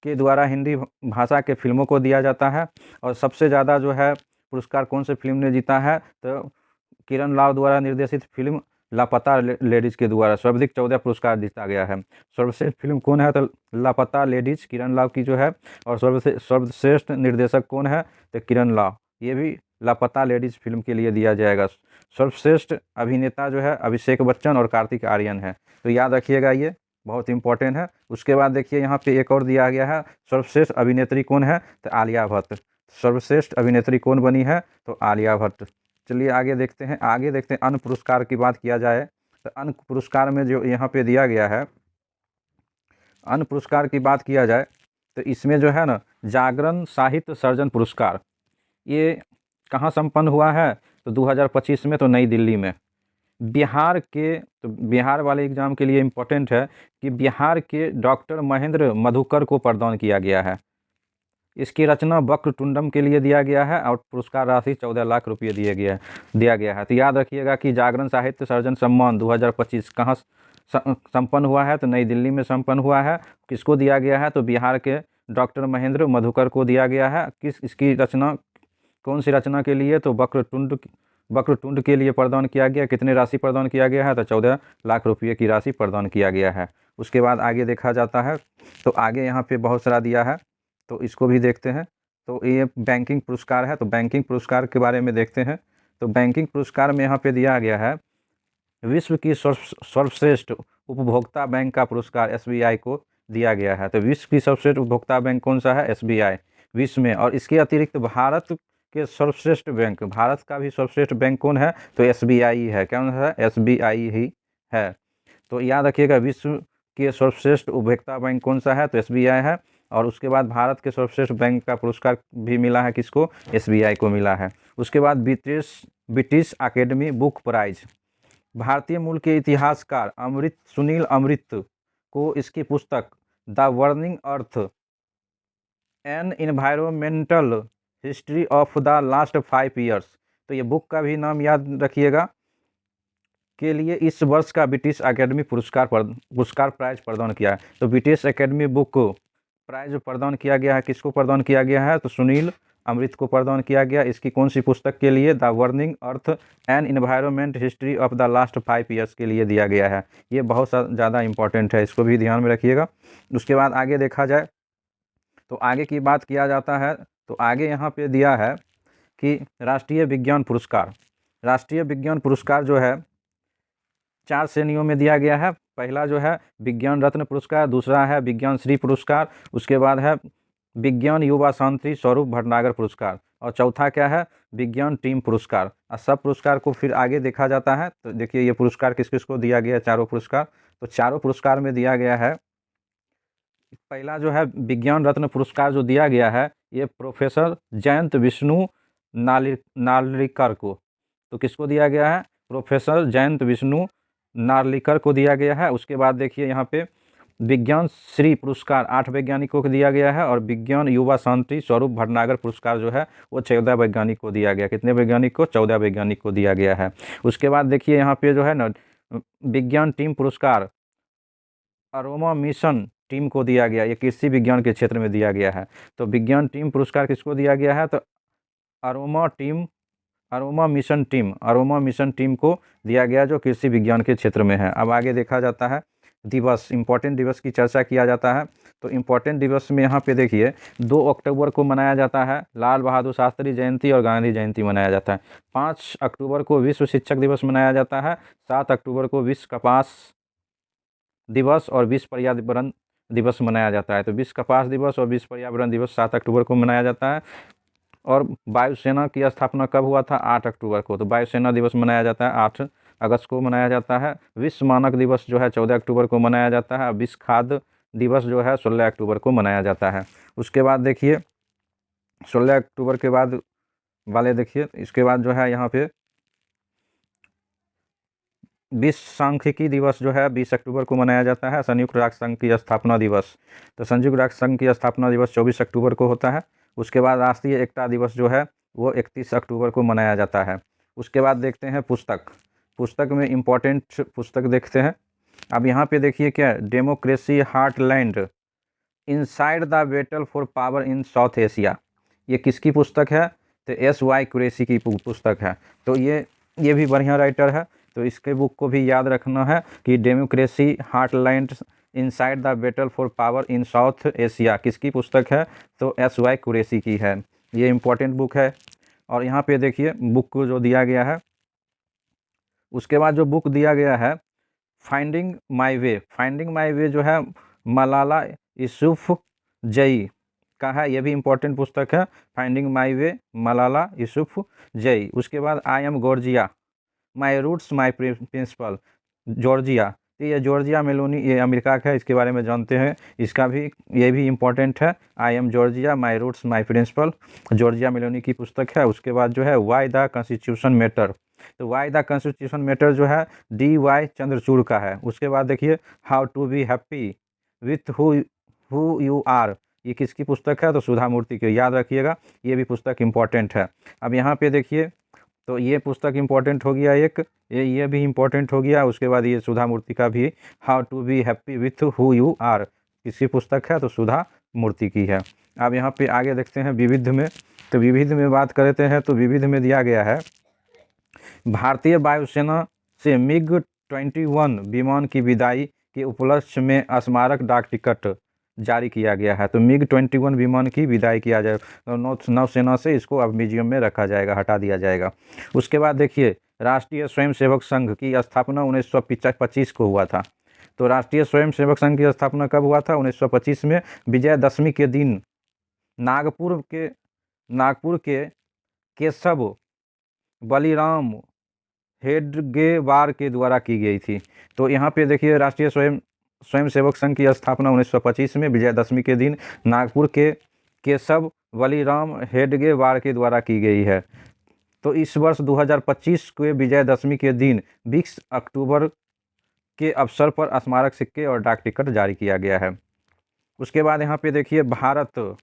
के द्वारा हिंदी भाषा के फिल्मों को दिया जाता है। और सबसे ज़्यादा जो है पुरस्कार कौन से फिल्म ने जीता है? तो किरण राव द्वारा निर्देशित फिल्म लापता लेडीज़ के द्वारा सर्वाधिक 14 पुरस्कार जीता गया है। सर्वश्रेष्ठ फिल्म कौन है? तो लापता लेडीज़ किरण राव की जो है। और सर्वश्रेष्ठ निर्देशक कौन है? तो किरण राव। ये भी लापता लेडीज़ फिल्म के लिए दिया जाएगा। सर्वश्रेष्ठ अभिनेता जो है अभिषेक बच्चन और कार्तिक आर्यन है। तो याद रखिएगा, ये बहुत इंपॉर्टेंट है। उसके बाद देखिए यहाँ पे एक और दिया गया है, सर्वश्रेष्ठ अभिनेत्री कौन है? तो आलिया भट्ट। सर्वश्रेष्ठ अभिनेत्री कौन बनी है? तो आलिया भट्ट। चलिए आगे देखते हैं। अन्य पुरस्कार की बात किया जाए तो अन्य पुरस्कार में जो यहाँ पे दिया गया है, अन्य पुरस्कार की बात किया जाए तो इसमें जो है ना जागरण साहित्य सर्जन पुरस्कार, ये कहाँ संपन्न हुआ है? तो 2025 में, तो नई दिल्ली में। बिहार के, तो बिहार वाले एग्ज़ाम के लिए इम्पोर्टेंट है कि बिहार के डॉक्टर महेंद्र मधुकर को प्रदान किया गया है। इसकी रचना वक्रतुंडम के लिए दिया गया है और पुरस्कार राशि 14 लाख रुपये दिया गया है। तो याद रखिएगा कि जागरण साहित्य सर्जन सम्मान 2025 कहाँ संपन्न हुआ है? तो नई दिल्ली में संपन्न हुआ है। किसको दिया गया है? तो बिहार के डॉक्टर महेंद्र मधुकर को दिया गया है। इसकी रचना, कौन सी रचना के लिए? तो वक्रतुंड के लिए प्रदान किया गया। कितने राशि प्रदान किया गया है? तो 14 लाख रुपये की राशि प्रदान किया गया है। उसके बाद आगे देखा जाता है तो आगे यहाँ पे बहुत सारा दिया है, तो इसको भी देखते हैं। तो ये बैंकिंग पुरस्कार है। तो बैंकिंग पुरस्कार के बारे में देखते हैं। तो बैंकिंग पुरस्कार में यहाँ पे दिया गया है विश्व की सर्वश्रेष्ठ उपभोक्ता बैंक का पुरस्कार SBI को दिया गया है। तो विश्व की सर्वश्रेष्ठ उपभोक्ता बैंक कौन सा है? SBI विश्व में। और इसके अतिरिक्त भारत के सर्वश्रेष्ठ बैंक, भारत का भी सर्वश्रेष्ठ बैंक कौन है? तो SBI ही है। कौन है? SBI ही है। तो याद रखिएगा विश्व के सर्वश्रेष्ठ उपभोक्ता बैंक कौन सा है? तो SBI है। और उसके बाद भारत के सर्वश्रेष्ठ बैंक का पुरस्कार भी मिला है किसको? SBI को मिला है। उसके बाद ब्रिटिश अकेडमी बुक प्राइज, भारतीय मूल के इतिहासकार सुनील अमृत को इसकी पुस्तक the burning earth an environmental history of the last 5 years, तो ये बुक का भी नाम याद रखिएगा, के लिए इस वर्ष का ब्रिटिश अकेडमी पुरस्कार प्राइज प्रदान किया है। तो ब्रिटिश अकेडमी बुक प्राइज प्रदान किया गया है, किसको प्रदान किया गया है? तो सुनील अमृत को प्रदान किया गया। इसकी कौन सी पुस्तक के लिए? The burning earth and environment history of the last 5 years के लिए दिया गया है। ये बहुत ज़्यादा इंपॉर्टेंट है, इसको भी ध्यान में रखिएगा। उसके बाद आगे देखा जाए तो आगे की बात किया जाता है तो आगे यहाँ पे दिया है कि राष्ट्रीय विज्ञान पुरस्कार। राष्ट्रीय विज्ञान पुरस्कार जो है 4 श्रेणियों में दिया गया है। पहला जो है विज्ञान रत्न पुरस्कार, दूसरा है विज्ञान श्री पुरस्कार, उसके बाद है विज्ञान युवा शांति स्वरूप भटनागर पुरस्कार, और चौथा क्या है? विज्ञान टीम पुरस्कार। और सब पुरस्कार को फिर आगे देखा जाता है तो देखिए ये पुरस्कार किस किस को दिया गया है, चारों पुरस्कार। तो चारों पुरस्कार में दिया गया है, पहला जो है विज्ञान रत्न पुरस्कार जो दिया गया है ये प्रोफेसर जयंत विष्णु नार्लिकर को, तो किसको दिया गया है? प्रोफेसर जयंत विष्णु नार्लिकर को दिया गया है। उसके बाद देखिए यहाँ पे विज्ञान श्री पुरस्कार 8 वैज्ञानिकों को दिया गया है, और विज्ञान युवा शांति स्वरूप भटनागर पुरस्कार जो है वो 14 वैज्ञानिक को दिया गया। कितने वैज्ञानिक को? 14 वैज्ञानिक को दिया गया है। उसके बाद देखिए यहाँ पे जो है ना विज्ञान टीम पुरस्कार अरोमा मिशन टीम को दिया गया, ये कृषि विज्ञान के क्षेत्र में दिया गया है। तो विज्ञान टीम पुरस्कार किसको दिया गया है? तो अरोमा मिशन टीम को दिया गया जो कृषि विज्ञान के क्षेत्र में है। अब आगे देखा जाता है दिवस, इम्पोर्टेंट दिवस की चर्चा किया जाता है। तो इम्पोर्टेंट दिवस में यहाँ पे देखिए 2 अक्टूबर को मनाया जाता है लाल बहादुर शास्त्री जयंती और गांधी जयंती मनाया जाता है। 5 अक्टूबर को विश्व शिक्षक दिवस मनाया जाता है। 7 अक्टूबर को विश्व कपास दिवस और विश्व पर्यावरण दिवस मनाया जाता है। तो विश्व कपास दिवस और विश्व पर्यावरण दिवस 7 अक्टूबर को मनाया जाता है। और वायुसेना की स्थापना कब हुआ था? 8 अक्टूबर को। तो वायुसेना दिवस मनाया जाता है 8 अगस्त को मनाया जाता है। विश्व मानक दिवस जो है 14 अक्टूबर को मनाया जाता है। विश्व खाद्य दिवस जो है 16 अक्टूबर को मनाया जाता है। उसके बाद देखिए 16 अक्टूबर के बाद वाले देखिए, इसके बाद जो है यहाँ पे विश्व सांख्यिकी दिवस जो है 20 अक्टूबर को मनाया जाता है। संयुक्त राष्ट्र संघ की स्थापना दिवस, तो संयुक्त राष्ट्र संघ की स्थापना दिवस 24 अक्टूबर को होता है। उसके बाद राष्ट्रीय एकता दिवस जो है वो 31 अक्टूबर को मनाया जाता है। उसके बाद देखते हैं पुस्तक में इम्पोर्टेंट पुस्तक देखते हैं। अब यहाँ पे देखिए क्या, democracy heartland inside the battle for power in south Asia, ये किसकी पुस्तक है? तो SY कुरैशी की पुस्तक है। तो ये भी बढ़िया राइटर है, तो इसके बुक को भी याद रखना है कि democracy heartland inside the battle for power in south Asia किसकी पुस्तक है? तो SY कुरैशी की है। ये इम्पोर्टेंट बुक है। और यहाँ पे देखिए बुक को जो दिया गया है, उसके बाद जो बुक दिया गया है फाइंडिंग माई वे जो है मलाला यूसुफजई का है। ये भी इम्पोर्टेंट पुस्तक है, finding my way Malala Yousafzai. उसके बाद I am Giorgia my roots my principle Giorgia, तो ये जॉर्जिया मेलोनी ये अमेरिका का है, इसके बारे में जानते हैं। इसका भी ये भी इम्पोर्टेंट है, I am Giorgia my roots my principle, Giorgia Meloni की पुस्तक है। उसके बाद जो है वाई द कॉन्स्टिट्यूशन मैटर, तो वाई द कॉन्स्टिट्यूशन मैटर जो है DY चंद्रचूड़ का है। उसके बाद देखिए how to be happy with who you are, ये किसकी पुस्तक है? तो सुधा मूर्ति की, याद रखिएगा ये भी पुस्तक इम्पोर्टेंट है। अब यहाँ पे देखिए तो ये पुस्तक इम्पोर्टेंट हो गया एक, ये भी इम्पोर्टेंट हो गया। उसके बाद ये सुधा मूर्ति का भी how to be happy with who you are किसकी पुस्तक है? तो सुधा मूर्ति की है। अब यहाँ पे आगे देखते हैं विविध में, तो विविध में बात करते हैं तो विविध में दिया गया है भारतीय वायुसेना से MiG-21 विमान की विदाई के उपलक्ष्य में स्मारक डाक टिकट जारी किया गया है। तो MiG-21 विमान की विदाई किया जाए, तो नौसेना से इसको अब म्यूजियम में रखा जाएगा, हटा दिया जाएगा। उसके बाद देखिए राष्ट्रीय स्वयंसेवक संघ की स्थापना 1925 को हुआ था। तो राष्ट्रीय स्वयंसेवक संघ की स्थापना कब हुआ था? 1925 में विजयदशमी के दिन नागपुर के केशव बलिराम हेडगेवार के द्वारा की गई थी। तो यहाँ पे देखिए राष्ट्रीय स्वयं स्वयंसेवक संघ की स्थापना 1925 में विजयदशमी के दिन नागपुर के केशव बलिराम हेडगेवार के द्वारा की गई है। तो इस वर्ष 2025 के विजयदशमी के दिन 20 अक्टूबर के अवसर पर स्मारक सिक्के और डाक टिकट जारी किया गया है। उसके बाद यहाँ पे देखिए भारत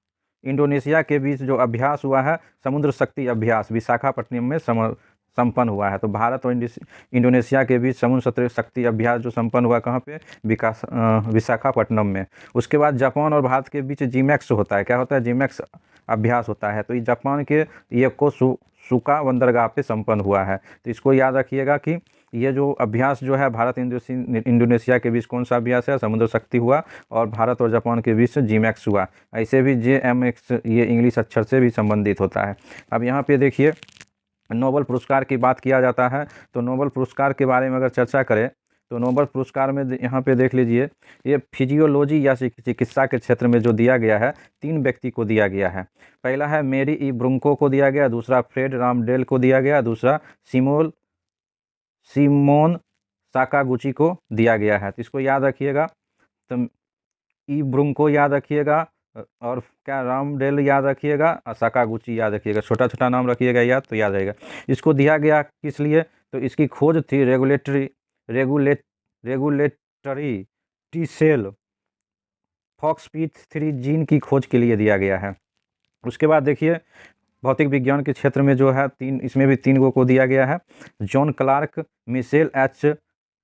इंडोनेशिया के बीच जो अभ्यास हुआ है समुद्र शक्ति अभ्यास विशाखापट्टनम में संपन्न हुआ है। तो भारत और इंडोनेशिया के बीच समुद्र शक्ति अभ्यास जो संपन्न हुआ कहाँ पे विशाखापट्टनम में। उसके बाद जापान और भारत के बीच जीमैक्स होता है। क्या होता है? जीमैक्स अभ्यास होता है। तो ये जापान के योकोसुका बंदरगाह पे संपन्न हुआ है। तो इसको याद रखिएगा कि ये जो अभ्यास जो है भारत इंडोनेशिया के बीच कौन सा अभ्यास है? समुद्र शक्ति हुआ। और भारत और जापान के बीच जीमैक्स हुआ। ऐसे भी JMX ये इंग्लिश अक्षर से भी संबंधित होता है। अब यहाँ पे देखिए नोबेल पुरस्कार की बात किया जाता है। तो नोबेल पुरस्कार के बारे में अगर चर्चा करें तो नोबेल पुरस्कार में यहाँ पे देख लीजिए ये फिजियोलॉजी या चिकित्सा के क्षेत्र में जो दिया गया है 3 व्यक्ति को दिया गया है। पहला है मेरी ई ब्रुंको को दिया गया, दूसरा फ्रेड रामडेल को दिया गया, दूसरा सिमोन साकागुची को दिया गया है। तो इसको याद रखिएगा। तो ई ब्रुंको याद रखिएगा और क्या रामडेल याद रखिएगा और साकागुची याद रखिएगा। छोटा छोटा नाम रखिएगा याद तो याद रहेगा। इसको दिया गया किस लिए? तो इसकी खोज थी regulatory T cell FOXP3 gene की खोज के लिए दिया गया है। उसके बाद देखिए भौतिक विज्ञान के क्षेत्र में जो है इसमें भी 3 को दिया गया है। जॉन क्लार्क, मिशेल H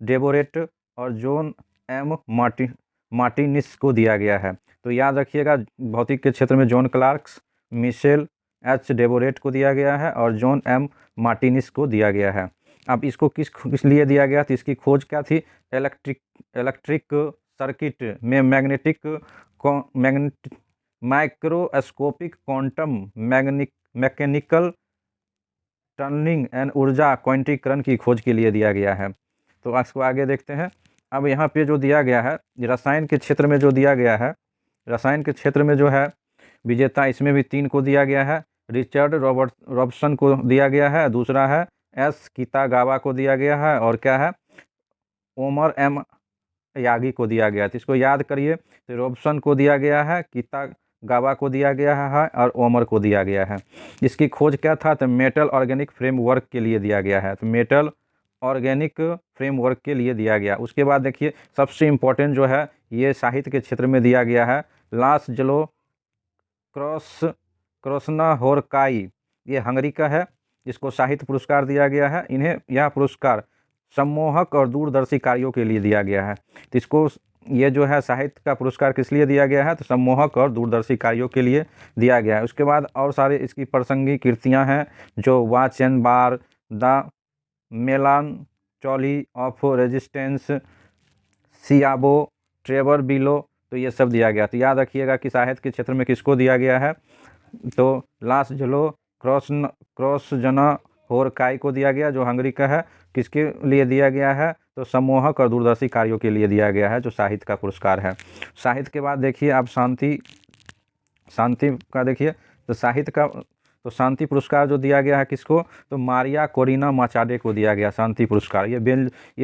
डेबोरेट और जॉन M मार्टिनिस को दिया गया है। तो याद रखिएगा भौतिक के क्षेत्र में जॉन क्लार्क, मिशेल H डेबोरेट को दिया गया है और जॉन M मार्टिनिस को दिया गया है। अब इसको किस लिए दिया गया? तो इसकी खोज क्या थी? इलेक्ट्रिक सर्किट में microscopic quantum mechanical tunneling and ऊर्जा क्वांटीकरण की खोज के लिए दिया गया है। तो इसको आगे देखते हैं। अब यहाँ पे जो दिया गया है रसायन के क्षेत्र में जो दिया गया है, रसायन के क्षेत्र में जो है विजेता इसमें भी 3 को दिया गया है। रिचर्ड रॉबर्टसन को दिया गया है, दूसरा है S कितागावा को दिया गया है और क्या है ओमर M यागी को दिया गया। तो इसको याद करिए। तो रॉबर्टसन को दिया गया है, कितागावा को दिया गया है और ओमर को दिया गया है। इसकी खोज क्या था? तो मेटल ऑर्गेनिक फ्रेमवर्क के लिए दिया गया है। तो मेटल ऑर्गेनिक फ्रेमवर्क के लिए दिया गया। उसके बाद देखिए सबसे इम्पोर्टेंट जो है ये साहित्य के क्षेत्र में दिया गया है। लासलो क्रोस्नाहोरकाई ये हंगरी का है। इसको साहित्य पुरस्कार दिया गया है। इन्हें यह पुरस्कार सम्मोहक और दूरदर्शी कार्यों के लिए दिया गया है। तो इसको ये जो है साहित्य का पुरस्कार किस लिए दिया गया है? तो सम्मोहक और दूरदर्शी कार्यों के लिए दिया गया है। उसके बाद और सारे इसकी प्रासंगिक कृतियाँ हैं जो वाचन बार, the melancholy of resistance, Seiobo, there below, तो ये सब दिया गया। तो याद रखिएगा कि साहित्य के क्षेत्र में किसको दिया गया है? तो लासलो क्रोस्नाहोरकाई को दिया गया जो हंगरी का है। किसके लिए दिया गया है? तो सम्मोहक और दूरदर्शी कार्यों के लिए दिया गया है जो साहित्य का पुरस्कार है। साहित्य के बाद देखिए आप शांति का देखिए। तो साहित्य का तो शांति पुरस्कार जो दिया गया है किसको? तो मारिया कोरिना माचाडे को दिया गया शांति पुरस्कार। ये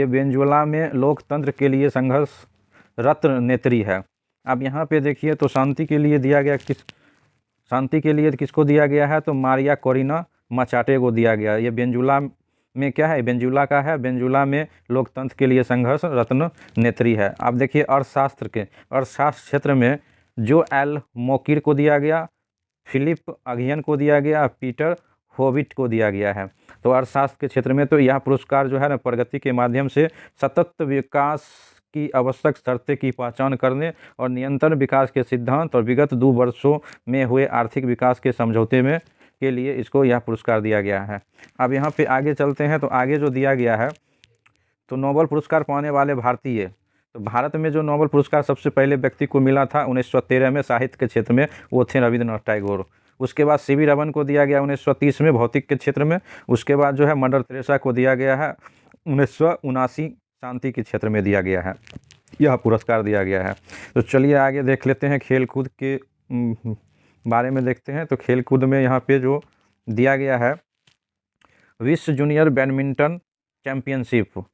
वेनेजुएला में लोकतंत्र के लिए संघर्षरत नेत्री है। अब यहाँ पे देखिए तो शांति के लिए किसको दिया गया है? तो मारिया कोरिना माचाडे को दिया गया। ये वेनेजुएला में क्या है? वेनेजुएला का है। वेनेजुएला में लोकतंत्र के लिए संघर्ष रत्न नेत्री है। आप देखिए अर्थशास्त्र क्षेत्र में जो एल मोकिर को दिया गया, फिलिप अगियन को दिया गया, पीटर होविट को दिया गया है। तो अर्थशास्त्र के क्षेत्र में तो यह पुरस्कार जो है ना प्रगति के माध्यम से सतत विकास की आवश्यक शर्तें की पहचान करने और निरंतर विकास के सिद्धांत और विगत 2 वर्षों में हुए आर्थिक विकास के समझौते में के लिए इसको यह पुरस्कार दिया गया है। अब यहाँ पे आगे चलते हैं। तो आगे जो दिया गया है तो नोबेल पुरस्कार पाने वाले भारतीय, तो भारत में जो नोबेल पुरस्कार सबसे पहले व्यक्ति को मिला था 1913 में साहित्य के क्षेत्र में, वो थे रविंद्रनाथ टैगोर। उसके बाद CV रमन को दिया गया 1930 में भौतिक के क्षेत्र में। उसके बाद जो है मदर तेरेसा को दिया गया है 1979 शांति के क्षेत्र में दिया गया है, यह पुरस्कार दिया गया है। तो चलिए आगे देख लेते हैं खेलकूद के बारे में देखते हैं। तो खेलकूद में यहाँ पे जो दिया गया है विश्व जूनियर बैडमिंटन चैंपियनशिप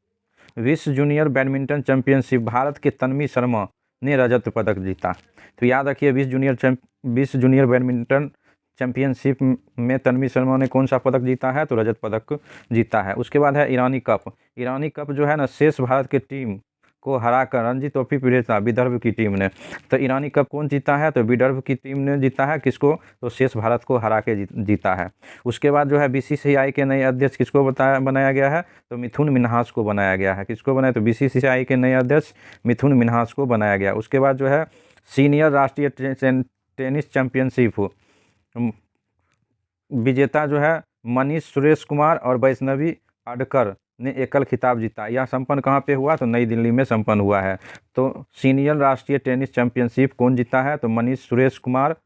विश्व जूनियर बैडमिंटन चैंपियनशिप भारत के तन्वी शर्मा ने रजत पदक जीता। तो याद रखिए विश्व जूनियर बैडमिंटन चैंपियनशिप में तन्वी शर्मा ने कौन सा पदक जीता है, तो रजत पदक जीता है। उसके बाद है ईरानी कप। ईरानी कप जो है ना शेष भारत की टीम को हराकर रणजी ट्रॉफी विजेता विदर्भ की टीम ने। तो ईरानी कप कौन जीता है, तो विदर्भ की टीम ने जीता है। किसको, तो शेष भारत को हरा के जीता है। उसके बाद जो है बीसीसीआई के नए अध्यक्ष किसको बनाया गया है, तो मिथुन मिन्हास को बनाया गया है। किसको बनाया, तो बीसीसीआई के नए अध्यक्ष मिथुन मिन्हास को बनाया गया। उसके बाद जो है सीनियर राष्ट्रीय टेनिस चैंपियनशिप विजेता जो है मनीष सुरेश कुमार और वैष्णवी अडकर ने एकल खिताब जीता। यह संपन्न कहाँ पे हुआ, तो नई दिल्ली में संपन्न हुआ है। तो सीनियर राष्ट्रीय टेनिस चैंपियनशिप कौन जीता है, तो मनीष सुरेश कुमार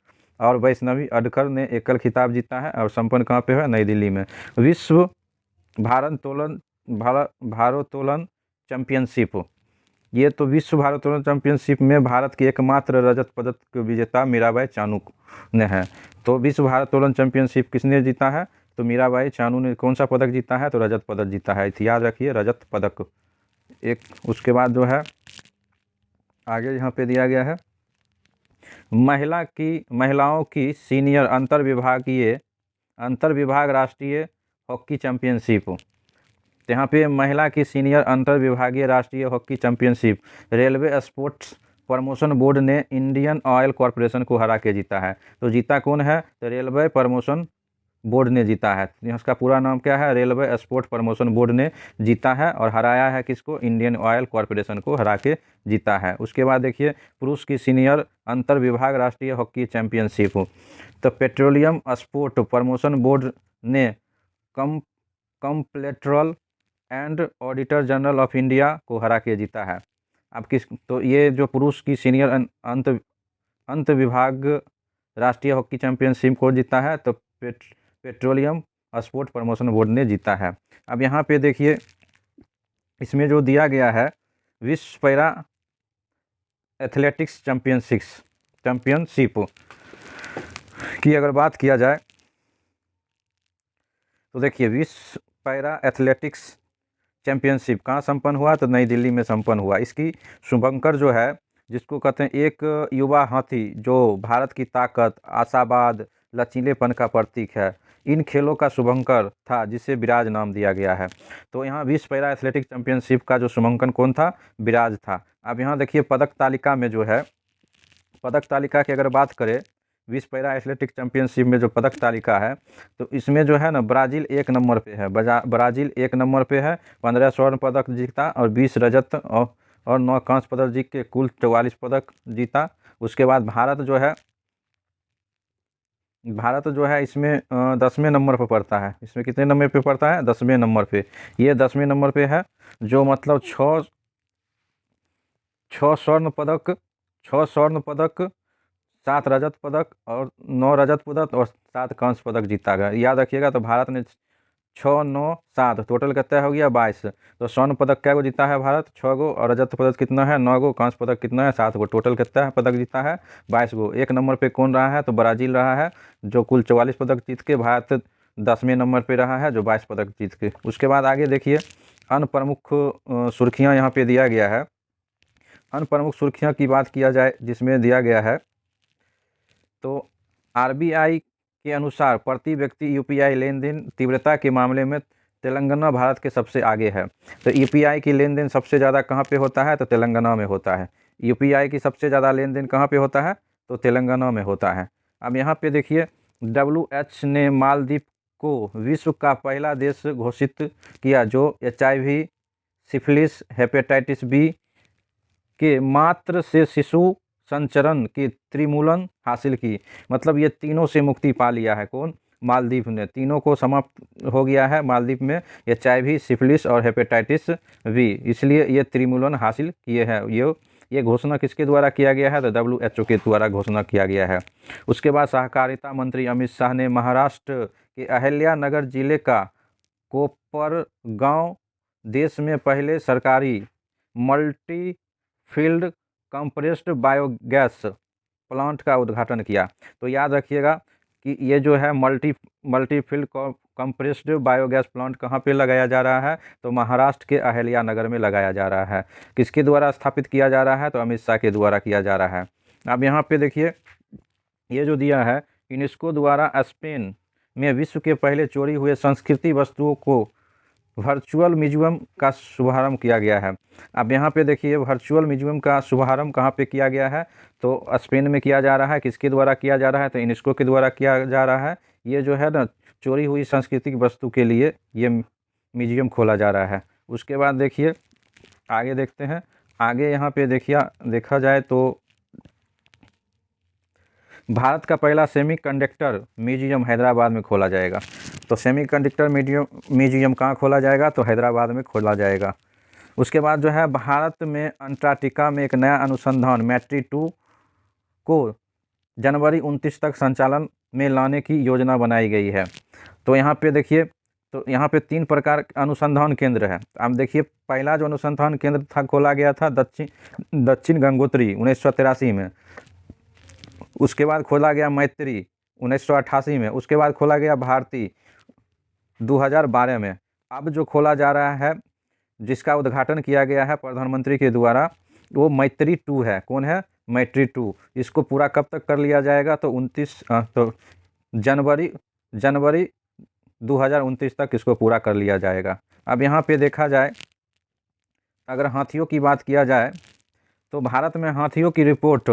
और वैष्णवी अडकर ने एकल खिताब जीता है और संपन्न कहाँ पे हुआ, नई दिल्ली में। विश्व भारोत्तोलन चैंपियनशिप, ये तो विश्व भारोत्तोलन चैंपियनशिप में भारत की एकमात्र रजत पदक विजेता मीराबाई चानू ने है। तो विश्व भारोत्तोलन चैंपियनशिप किसने जीता है, तो मीराबाई चानू ने कौन सा पदक जीता है, तो रजत पदक जीता है। याद रखिए रजत पदक एक। उसके बाद जो है आगे यहाँ पे दिया गया है महिलाओं की सीनियर अंतर्विभाग राष्ट्रीय हॉकी चैंपियनशिप। तो यहाँ पे महिला की सीनियर अंतर्विभागीय राष्ट्रीय hockey championship railway sports promotion board ने इंडियन ऑयल कॉरपोरेशन को हरा के जीता है। तो जीता कौन है, तो रेलवे प्रमोशन बोर्ड ने जीता है। इसका पूरा नाम क्या है, रेलवे स्पोर्ट प्रमोशन बोर्ड ने जीता है और हराया है किसको, इंडियन ऑयल कॉरपोरेशन को हरा के जीता है। उसके बाद देखिए पुरुष की सीनियर अंतर्विभाग राष्ट्रीय हॉकी चैंपियनशिप, तो पेट्रोलियम स्पोर्ट प्रमोशन बोर्ड ने comptroller and auditor general of India को हरा के जीता है। अब तो ये जो पुरुष की सीनियर अंत विभाग राष्ट्रीय हॉकी चैंपियनशिप को जीता है, तो पेट्रोलियम स्पोर्ट प्रमोशन बोर्ड ने जीता है। अब यहाँ पे देखिए इसमें जो दिया गया है विश्व पैरा एथलेटिक्स चैंपियनशिप की अगर बात किया जाए तो देखिए विश्व पैरा एथलेटिक्स चैंपियनशिप कहाँ संपन्न हुआ, तो नई दिल्ली में संपन्न हुआ। इसकी शुभंकर जो है, जिसको कहते हैं एक युवा हाथी जो भारत की ताकत, आशावाद, लचीलेपन का प्रतीक है, इन खेलों का शुभंकर था जिसे विराज नाम दिया गया है। तो यहाँ विश्व पैरा एथलेटिक्स चैंपियनशिप का जो शुभंकन कौन था, विराज था। अब यहाँ देखिए पदक तालिका में जो है, पदक तालिका की अगर बात करें विश्व पैरा एथलेटिक्स चैंपियनशिप में जो पदक तालिका है, तो इसमें जो है ना ब्राज़ील 1 नंबर पे है। ब्राज़ील 1 नंबर पे है, 15 स्वर्ण पदक जीता और 20 रजत और 9 कांस्य पदक जीत के कुल 44 पदक जीता। उसके बाद भारत जो है इसमें 10वें नंबर पर पड़ता है। इसमें कितने नंबर पे पड़ता है, 10वें नंबर पे। ये 10वें नंबर पे है, जो मतलब 6 स्वर्ण पदक 7 रजत पदक और 9 रजत पदक और 7 कांस्य पदक जीता गया। याद रखिएगा, तो भारत ने 6, 9, 7 टोटल कितना हो गया, 22। तो स्वर्ण पदक क्या को जीता है भारत, 6 गो, और रजत पदक कितना है, 9 गो, कांस्य पदक कितना है, 7 गो, टोटल कितना है पदक जीता है, 22 गो। 1 नंबर पे कौन रहा है, तो ब्राज़ील रहा है, जो कुल 44 पदक जीत के। भारत 10वें नंबर पे रहा है, जो 22 पदक जीत के। उसके बाद आगे देखिए अन्य प्रमुख सुर्खियाँ यहाँ पे दिया गया है। अन्य प्रमुख सुर्खियाँ की बात किया जाए जिसमें दिया गया है, तो आरबीआई के अनुसार प्रति व्यक्ति यूपीआई लेन देन तीव्रता के मामले में तेलंगाना भारत के सबसे आगे है। तो यूपीआई की लेन देन सबसे ज़्यादा कहाँ पे होता है, तो तेलंगाना में होता है। यूपीआई की सबसे ज़्यादा लेन देन कहाँ पे होता है, तो तेलंगाना में होता है। अब यहाँ पे देखिए WHO ने मालदीव को विश्व का पहला देश घोषित किया जो HIV, सिफिलिस, हेपेटाइटिस बी के मात्र से शिशु संचरण की त्रिमूलन हासिल की। मतलब ये तीनों से मुक्ति पा लिया है कौन, मालदीव ने। तीनों को समाप्त हो गया है मालदीव में, HIV, सिफिलिस और हेपेटाइटिस बी, इसलिए ये त्रिमूलन हासिल किए हैं। ये घोषणा किसके द्वारा किया गया है, तो WHO के द्वारा घोषणा किया गया है। उसके बाद सहकारिता मंत्री अमित शाह ने महाराष्ट्र के अहिल्यानगर जिले का कोपरगांव देश में पहले सरकारी multi field compressed biogas plant का उद्घाटन किया। तो याद रखिएगा कि ये जो है multi field compressed biogas plant कहाँ पे लगाया जा रहा है? तो महाराष्ट्र के अहिल्यानगर में लगाया जा रहा है। किसके द्वारा स्थापित किया जा रहा है? तो अमित शाह के द्वारा किया जा रहा है। अब यहाँ पे देखिए, ये जो दिया है, यूनेस्को द्वारा स्पेन में विश्व के पहले चोरी हुए संस्कृति वस्तुओं को वर्चुअल म्यूजियम का शुभारंभ किया गया है। अब यहाँ पे देखिए, वर्चुअल म्यूजियम का शुभारंभ कहाँ पे किया गया है? तो स्पेन में किया जा रहा है। किसके द्वारा किया जा रहा है? तो यूनेस्को के द्वारा किया जा रहा है। ये जो है ना, चोरी हुई सांस्कृतिक वस्तु के लिए ये म्यूजियम खोला जा रहा है। उसके बाद देखिए, आगे देखते हैं। आगे यहाँ पे देखा जाए तो भारत का पहला सेमीकंडक्टर म्यूजियम हैदराबाद में खोला जाएगा। तो सेमीकंडक्टर म्यूजियम कहाँ खोला जाएगा? तो हैदराबाद में खोला जाएगा। उसके बाद जो है, भारत में अंटार्कटिका में एक नया अनुसंधान मैट्री-2 को जनवरी 29 तक संचालन में लाने की योजना बनाई गई है। तो यहाँ पे देखिए, तो यहाँ पे 3 प्रकार अनुसंधान केंद्र है। अब देखिए, पहला जो अनुसंधान केंद्र था खोला गया था दक्षिण गंगोत्री 1983 में। उसके बाद खोला गया मैत्री 1988 में। उसके बाद खोला गया भारती 2012 में। अब जो खोला जा रहा है, जिसका उद्घाटन किया गया है प्रधानमंत्री के द्वारा, वो मैत्री-2 है। कौन है? मैत्री-2। इसको पूरा कब तक कर लिया जाएगा? तो जनवरी 2029 तक इसको पूरा कर लिया जाएगा। अब यहाँ पे देखा जाए, अगर हाथियों की बात किया जाए तो भारत में हाथियों की रिपोर्ट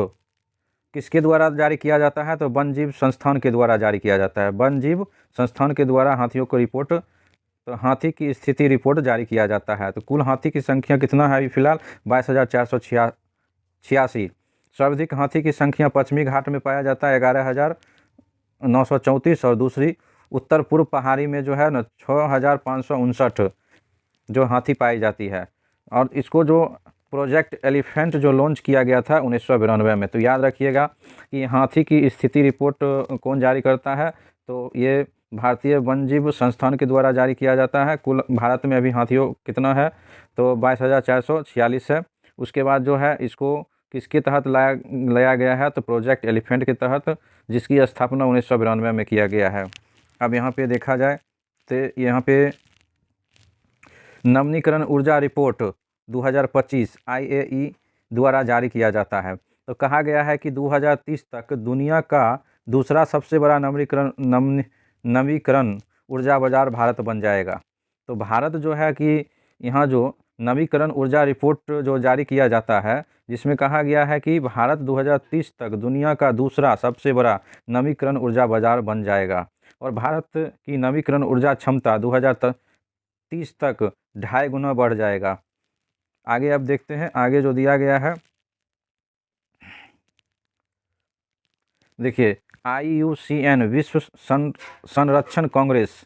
किसके द्वारा जारी किया जाता है? तो वन्यजीव संस्थान के द्वारा जारी किया जाता है। वन्यजीव संस्थान के द्वारा हाथियों को रिपोर्ट, तो हाथी की स्थिति रिपोर्ट जारी किया जाता है। तो कुल हाथी की संख्या कितना है अभी फिलहाल? 22,486। सर्वाधिक हाथी की संख्या पश्चिमी घाट में पाया जाता है 11,934, और दूसरी उत्तर पूर्व पहाड़ी में जो है ना 6,559 जो हाथी पाई जाती है। और इसको जो प्रोजेक्ट एलिफेंट जो लॉन्च किया गया था 1992 में। तो याद रखिएगा कि हाथी की स्थिति रिपोर्ट कौन जारी करता है? तो ये भारतीय वन्यजीव संस्थान के द्वारा जारी किया जाता है। कुल भारत में अभी हाथियों कितना है? तो 22,446 है। उसके बाद जो है, इसको किसके तहत लाया गया है? तो प्रोजेक्ट एलिफेंट के तहत, जिसकी स्थापना 1992 में किया गया है। अब यहाँ पे देखा जाए तो यहाँ पे नवीनीकरण ऊर्जा रिपोर्ट 2025 IAE द्वारा जारी किया जाता है। तो कहा गया है कि 2030 तक दुनिया का दूसरा सबसे बड़ा नवीकरण ऊर्जा बाजार भारत बन जाएगा। तो भारत जो है कि यहाँ जो नवीकरण ऊर्जा रिपोर्ट जो जारी किया जाता है, जिसमें कहा गया है कि भारत 2030 तक दुनिया का दूसरा सबसे बड़ा नवीकरण ऊर्जा बाजार बन जाएगा। और भारत की नवीकरण ऊर्जा क्षमता 2030 तक 2.5 गुना बढ़ जाएगा। आगे अब देखते हैं, आगे जो दिया गया है, देखिए, IUCN विश्व संरक्षण कांग्रेस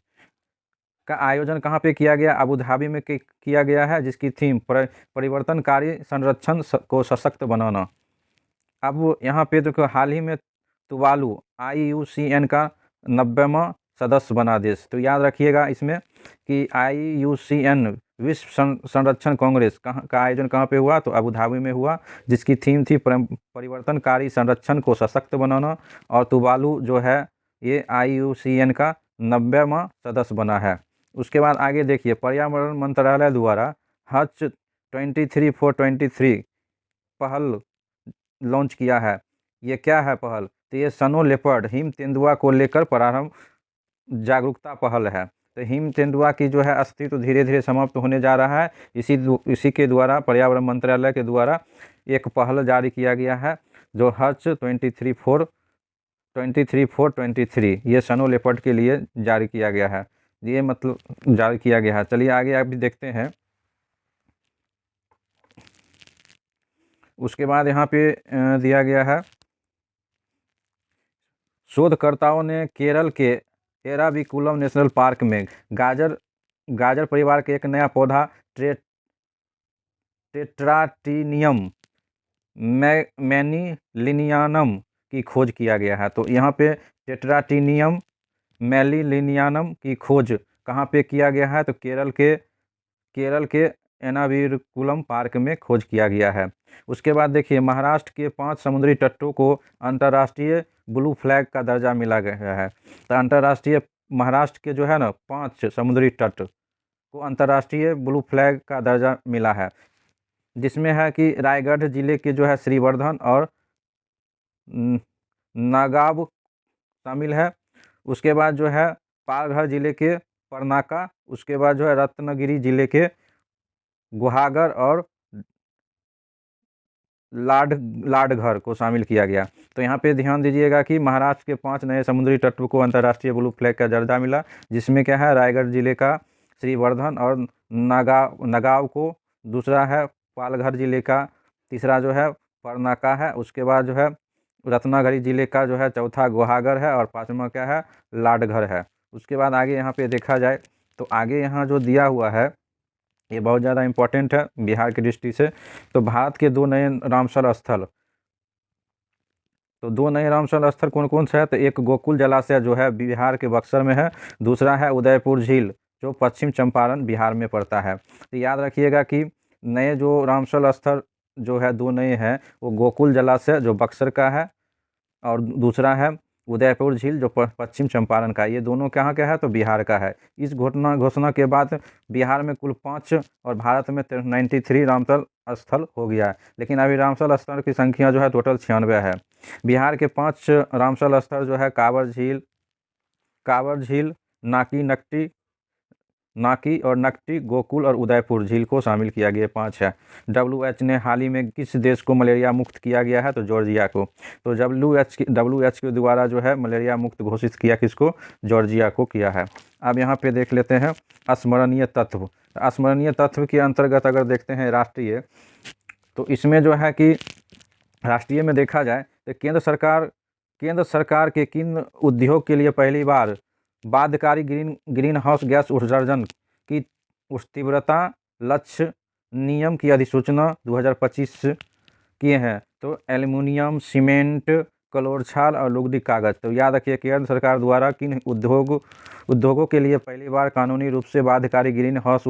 का आयोजन कहाँ पे किया गया? अबू धाबी में किया गया है, जिसकी थीम परिवर्तनकारी संरक्षण को सशक्त बनाना। अब यहाँ पे देखो, हाल ही में तुवालू IUCN का 90वां सदस्य बना देश। तो याद रखिएगा इसमें कि IUCN विश्व संरक्षण कांग्रेस का आयोजन कहाँ पे हुआ? तो अबू धाबी में हुआ, जिसकी थीम थी परिवर्तनकारी संरक्षण को सशक्त बनाना। और तुवालू जो है, ये IUCN का 90वां सदस्य बना है। उसके बाद आगे देखिए, पर्यावरण मंत्रालय द्वारा हज 23 पहल लॉन्च किया है। ये क्या है पहल? तो ये स्नो लेपर्ड हिम तेंदुआ को लेकर प्रारंभ जागरूकता पहल है। तो हिम तेंदुआ की जो है अस्तित्व धीरे धीरे समाप्त होने जा रहा है। इसी के द्वारा पर्यावरण मंत्रालय के द्वारा एक पहल जारी किया गया है, जो हज 23 ये स्नो लेपर्ड के लिए जारी किया गया है। ये मतलब जारी किया गया है। चलिए आगे आप भी देखते हैं। उसके बाद यहाँ पे दिया गया है, शोधकर्ताओं ने केरल के एराविकुलम नेशनल पार्क में गाजर परिवार के एक नया पौधा टेट्राटिनियम मैनिलिनियानम की खोज किया गया है। तो यहाँ पे टेट्राटिनियम मैनिलिनियानम की खोज कहाँ पे किया गया है? तो केरल के एराविकुलम पार्क में खोज किया गया है। उसके बाद देखिए, महाराष्ट्र के 5 समुद्री तटों को अंतर्राष्ट्रीय ब्लू फ्लैग का दर्जा मिला गया है। तो अंतर्राष्ट्रीय महाराष्ट्र के जो है ना 5 समुद्री तट को अंतर्राष्ट्रीय ब्लू फ्लैग का दर्जा मिला है, जिसमें है कि रायगढ़ जिले के जो है श्रीवर्धन और नागाव शामिल है। उसके बाद जो है पालघर जिले के परनाका, उसके बाद जो है रत्नागिरी जिले के गुहागर और लाडघर को शामिल किया गया। तो यहाँ पे ध्यान दीजिएगा कि महाराष्ट्र के 5 नए समुद्री तटों को अंतर्राष्ट्रीय ब्लू फ्लैग का दर्जा मिला, जिसमें क्या है रायगढ़ जिले का श्रीवर्धन और नागाव को, दूसरा है पालघर जिले का, तीसरा जो है परनाका है, उसके बाद जो है रत्नागिरी जिले का जो है चौथा गुहागर है और 5वां क्या है लाडघर है। उसके बाद आगे यहाँ पे देखा जाए तो आगे यहाँ जो दिया हुआ है ये बहुत ज़्यादा इम्पोर्टेंट है बिहार की दृष्टि से। तो भारत के 2 नए रामसर स्थल, तो 2 नए रामसर स्थल कौन कौन से है? तो एक गोकुल जलाशय जो है बिहार के बक्सर में है, दूसरा है उदयपुर झील जो पश्चिम चंपारण बिहार में पड़ता है। तो याद रखिएगा कि नए जो रामसर स्थल जो है 2 नए हैं वो गोकुल जलाशय जो बक्सर का है और दूसरा है उदयपुर झील जो पश्चिम चंपारण का, ये दोनों कहाँ का है? तो बिहार का है। इस घोषणा के बाद बिहार में कुल 5 और भारत में 93 रामसर स्थल हो गया है, लेकिन अभी रामसर स्थल की संख्या जो है टोटल 96 है। बिहार के 5 रामसर स्थल जो है कांवर झील, नाकी और नकटी, गोकुल और उदयपुर झील को शामिल किया गया, 5 है। WHO ने हाल ही में किस देश को मलेरिया मुक्त किया गया है? तो जॉर्जिया को। तो WHO के द्वारा जो है मलेरिया मुक्त घोषित किया किसको? जॉर्जिया को किया है। अब यहाँ पे देख लेते हैं स्मरणीय तत्व। स्मरणीय तत्व के अंतर्गत अगर देखते हैं राष्ट्रीय, तो इसमें जो है कि राष्ट्रीय में देखा जाए तो केंद्र सरकार के किन उद्योग के लिए पहली बार बाध्यकारी ग्रीन हाउस गैस उत्सर्जन की तीव्रता लक्ष्य नियम की अधिसूचना 2025 किए हैं? तो एल्युमिनियम, सीमेंट, कलोरछाल और लुगदी कागज। तो याद रखिए केंद्र सरकार द्वारा किन उद्योगों के लिए पहली बार कानूनी रूप से बाध्यकारी ग्रीन हाउस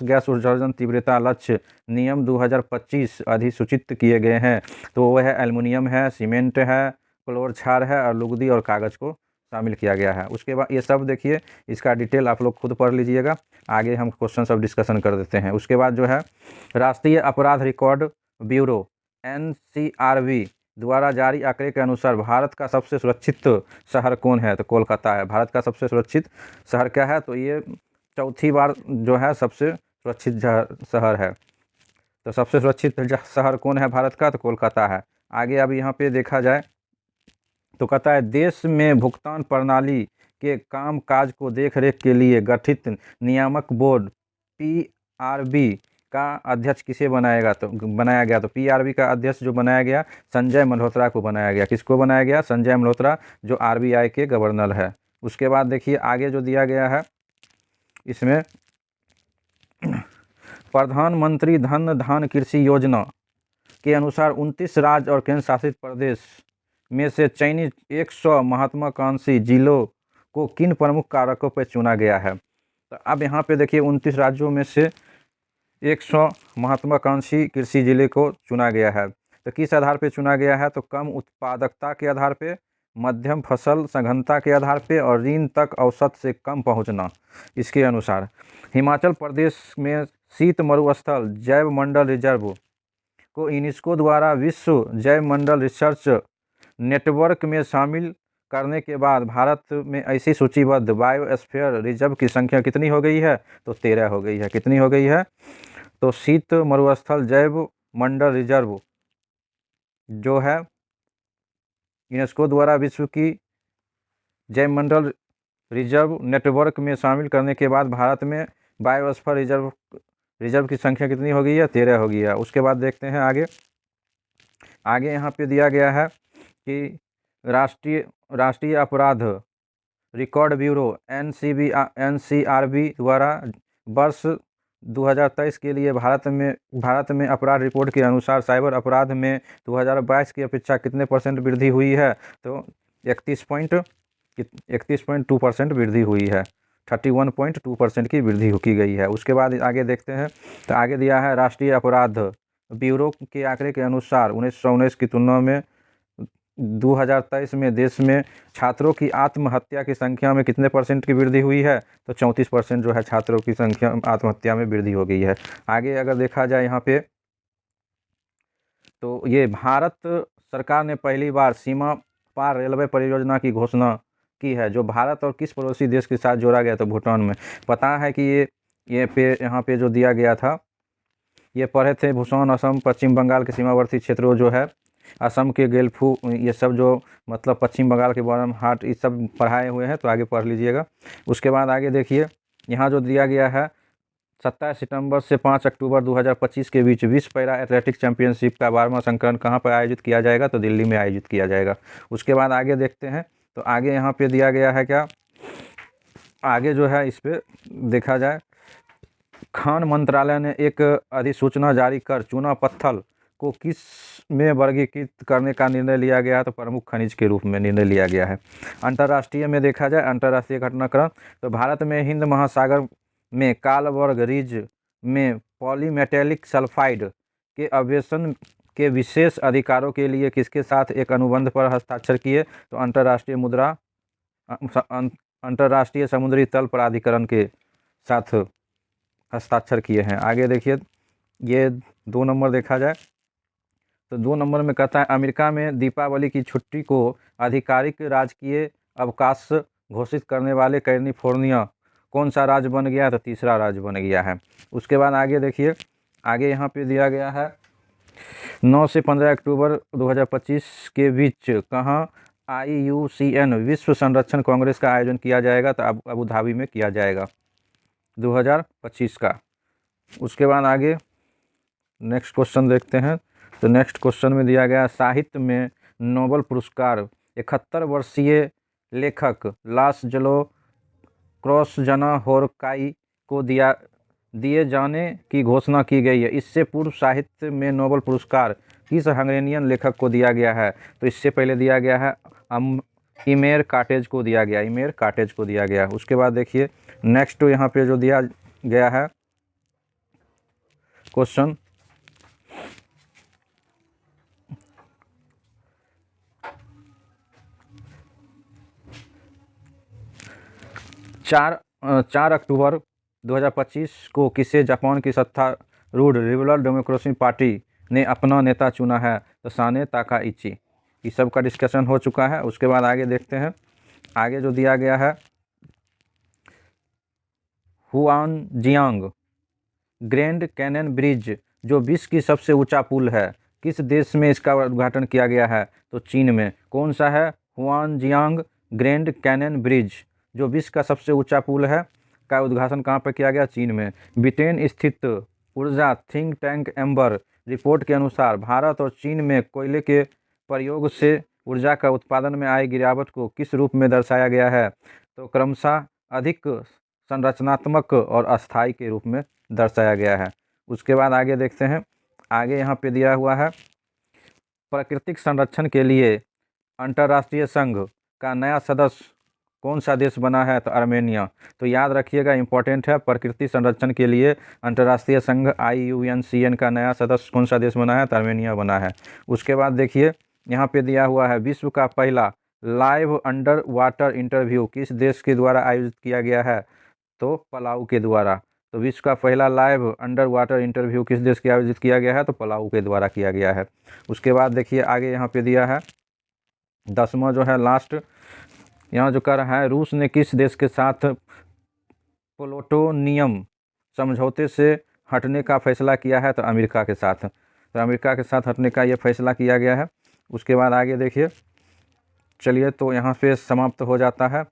गैस उत्सर्जन तीव्रता लक्ष्य नियम 2025 अधिसूचित किए गए हैं? तो वह है एल्युमिनियम है, सीमेंट है, क्लोरछाल है और लुगदी और कागज़ को शामिल किया गया है। उसके बाद ये सब देखिए, इसका डिटेल आप लोग खुद पढ़ लीजिएगा, आगे हम क्वेश्चन सब डिस्कशन कर देते हैं। उसके बाद जो है राष्ट्रीय अपराध रिकॉर्ड ब्यूरो NCRB द्वारा जारी आंकड़े के अनुसार भारत का सबसे सुरक्षित शहर कौन है? तो कोलकाता है। भारत का सबसे सुरक्षित शहर क्या है? तो ये चौथी बार जो है सबसे सुरक्षित शहर है। तो सबसे सुरक्षित शहर कौन है भारत का? तो कोलकाता है। आगे अब यहाँ पे देखा जाए तो कहता है देश में भुगतान प्रणाली के काम काज को देखरेख के लिए गठित नियामक बोर्ड PRB का अध्यक्ष किसे बनाया गया? तो PRB का अध्यक्ष जो बनाया गया संजय मल्होत्रा को बनाया गया। किसको बनाया गया? संजय मल्होत्रा जो RBI के गवर्नर है। उसके बाद देखिए आगे जो दिया गया है इसमें प्रधानमंत्री धन धान कृषि योजना के अनुसार 29 राज्य और केंद्र शासित प्रदेश में से चयनित 100 महत्वाकांक्षी जिलों को किन प्रमुख कारकों पर चुना गया है? तो अब यहाँ पे देखिए 29 राज्यों में से 100 महत्वाकांक्षी कृषि जिले को चुना गया है। तो किस आधार पे चुना गया है? तो कम उत्पादकता के आधार पे, मध्यम फसल सघनता के आधार पे और ऋण तक औसत से कम पहुंचना, इसके अनुसार। हिमाचल प्रदेश में शीत मरुस्थल जैव मंडल रिजर्व को यूनेस्को द्वारा विश्व जैव मंडल रिसर्च नेटवर्क में शामिल करने के बाद भारत में ऐसी सूचीबद्ध बायोस्फीयर रिजर्व की संख्या कितनी हो गई है? तो 13 हो गई है। कितनी हो गई है? तो शीत मरुस्थल जैव मंडल रिजर्व जो है यूनेस्को द्वारा विश्व की जैव मंडल रिजर्व नेटवर्क में शामिल करने के बाद भारत में बायोस्फीयर रिजर्व की संख्या कितनी हो गई है? 13 हो गई है। उसके बाद देखते हैं आगे यहाँ पे दिया गया है कि राष्ट्रीय अपराध रिकॉर्ड ब्यूरो NCRB द्वारा वर्ष 2023 के लिए भारत में अपराध रिपोर्ट के अनुसार साइबर अपराध में 2022 की अपेक्षा कितने % वृद्धि हुई है? तो 31.2% वृद्धि हुई है। 31.2% की वृद्धि की गई है। उसके बाद आगे देखते हैं तो आगे दिया है राष्ट्रीय अपराध ब्यूरो के आंकड़े के अनुसार 1919 की तुलना में 2023 में देश में छात्रों की आत्महत्या की संख्या में कितने % की वृद्धि हुई है? तो 34% जो है छात्रों की संख्या आत्महत्या में वृद्धि हो गई है। आगे अगर देखा जाए यहाँ पे, तो ये भारत सरकार ने पहली बार सीमा पार रेलवे परियोजना की घोषणा की है, जो भारत और किस पड़ोसी देश के साथ जोड़ा गया? तो भूटान में। पता है कि यहाँ पे जो दिया गया था, ये पढ़े थे भूटान, असम, पश्चिम बंगाल के सीमावर्ती क्षेत्रों जो है, असम के गेल्फू, ये सब जो मतलब पश्चिम बंगाल के बॉर्डर हाट, ये सब पढ़ाए हुए हैं, तो आगे पढ़ लीजिएगा। उसके बाद आगे देखिए, यहाँ जो दिया गया है, 27 सितंबर से 5 अक्टूबर 2025 के बीच विश्व पैरा एथलेटिक्स चैंपियनशिप का 12वां संस्करण कहाँ पर आयोजित किया जाएगा? तो दिल्ली में आयोजित किया जाएगा। उसके बाद आगे देखते हैं, तो आगे यहाँ पे दिया गया है क्या, आगे जो है इस पर देखा जाए, खान मंत्रालय ने एक अधिसूचना जारी कर चूना पत्थर को किस में वर्गीकृत करने का निर्णय लिया गया है? तो प्रमुख खनिज के रूप में निर्णय लिया गया है। अंतर्राष्ट्रीय में देखा जाए, अंतर्राष्ट्रीय घटनाक्रम, तो भारत में हिंद महासागर में कालवर्ग रिज में पॉलीमेटेलिक सल्फाइड के अन्वेषण के विशेष अधिकारों के लिए किसके साथ एक अनुबंध पर हस्ताक्षर किए? तो अंतर्राष्ट्रीय समुद्री तल प्राधिकरण के साथ हस्ताक्षर किए हैं। आगे देखिए, ये 2 नंबर देखा जाए, तो 2 नंबर में कहता है, अमेरिका में दीपावली की छुट्टी को आधिकारिक राजकीय अवकाश घोषित करने वाले कैलिफोर्निया कौन सा राज्य बन गया? तो तीसरा राज्य बन गया है। उसके बाद आगे देखिए, आगे यहाँ पे दिया गया है, 9 से 15 अक्टूबर 2025 के बीच कहाँ IUCN विश्व संरक्षण कांग्रेस का आयोजन किया जाएगा? तो अबू धाबी में किया जाएगा 2025 का। उसके बाद आगे नेक्स्ट क्वेश्चन देखते हैं, तो नेक्स्ट क्वेश्चन में दिया गया, साहित्य में नोबेल पुरस्कार 71 वर्षीय लेखक लासलो क्रॉसजनाहोरकाई को दिए जाने की घोषणा की गई है। इससे पूर्व साहित्य में नोबेल पुरस्कार किस हंगेरियन लेखक को दिया गया है? तो इससे पहले दिया गया है इमेर कार्टेज को दिया गया, इमेर कार्टेज को दिया गया। उसके बाद देखिए, नेक्स्ट यहाँ पे जो दिया गया है क्वेश्चन, चार अक्टूबर 2025 को किसे जापान की सत्तारूढ़ लिबरल डेमोक्रेटिक पार्टी ने अपना नेता चुना है? तो साने ताकाइची। ये सब का डिस्कशन हो चुका है। उसके बाद आगे देखते हैं, आगे जो दिया गया है, हुआनजियांग ग्रैंड कैनन ब्रिज जो विश्व की सबसे ऊंचा पुल है, किस देश में इसका उद्घाटन किया गया है? तो चीन में। कौन सा है? हुआनजियांग ग्रैंड कैनन ब्रिज जो विश्व का सबसे ऊंचा पुल है, का उद्घाटन कहाँ पर किया गया? चीन में। ब्रिटेन स्थित ऊर्जा थिंक टैंक एम्बर रिपोर्ट के अनुसार भारत और चीन में कोयले के प्रयोग से ऊर्जा का उत्पादन में आई गिरावट को किस रूप में दर्शाया गया है? तो क्रमशः अधिक संरचनात्मक और अस्थायी के रूप में दर्शाया गया है। उसके बाद आगे देखते हैं, आगे यहाँ पे दिया हुआ है, प्राकृतिक संरक्षण के लिए अंतर्राष्ट्रीय संघ का नया सदस्य कौन सा देश बना है? तो आर्मेनिया। तो याद रखिएगा, इंपॉर्टेंट है, प्रकृति संरक्षण के लिए अंतर्राष्ट्रीय संघ IUCN का नया सदस्य कौन सा देश बना है? तो आर्मेनिया बना है। उसके बाद देखिए, यहाँ पे दिया हुआ है, विश्व का पहला लाइव अंडर वाटर इंटरव्यू किस देश के द्वारा आयोजित किया गया है? तो पलाऊ के द्वारा। तो विश्व का पहला लाइव अंडर वाटर इंटरव्यू किस देश के आयोजित किया गया है? तो पलाऊ के द्वारा किया गया है। उसके बाद देखिए, आगे यहाँ पे दिया है 10वां जो है लास्ट, यहाँ जो कर रहा है, रूस ने किस देश के साथ प्लूटोनियम समझौते से हटने का फैसला किया है? तो अमेरिका के साथ। तो अमेरिका के साथ हटने का ये फैसला किया गया है। उसके बाद आगे देखिए, चलिए तो यहाँ पे समाप्त हो जाता है।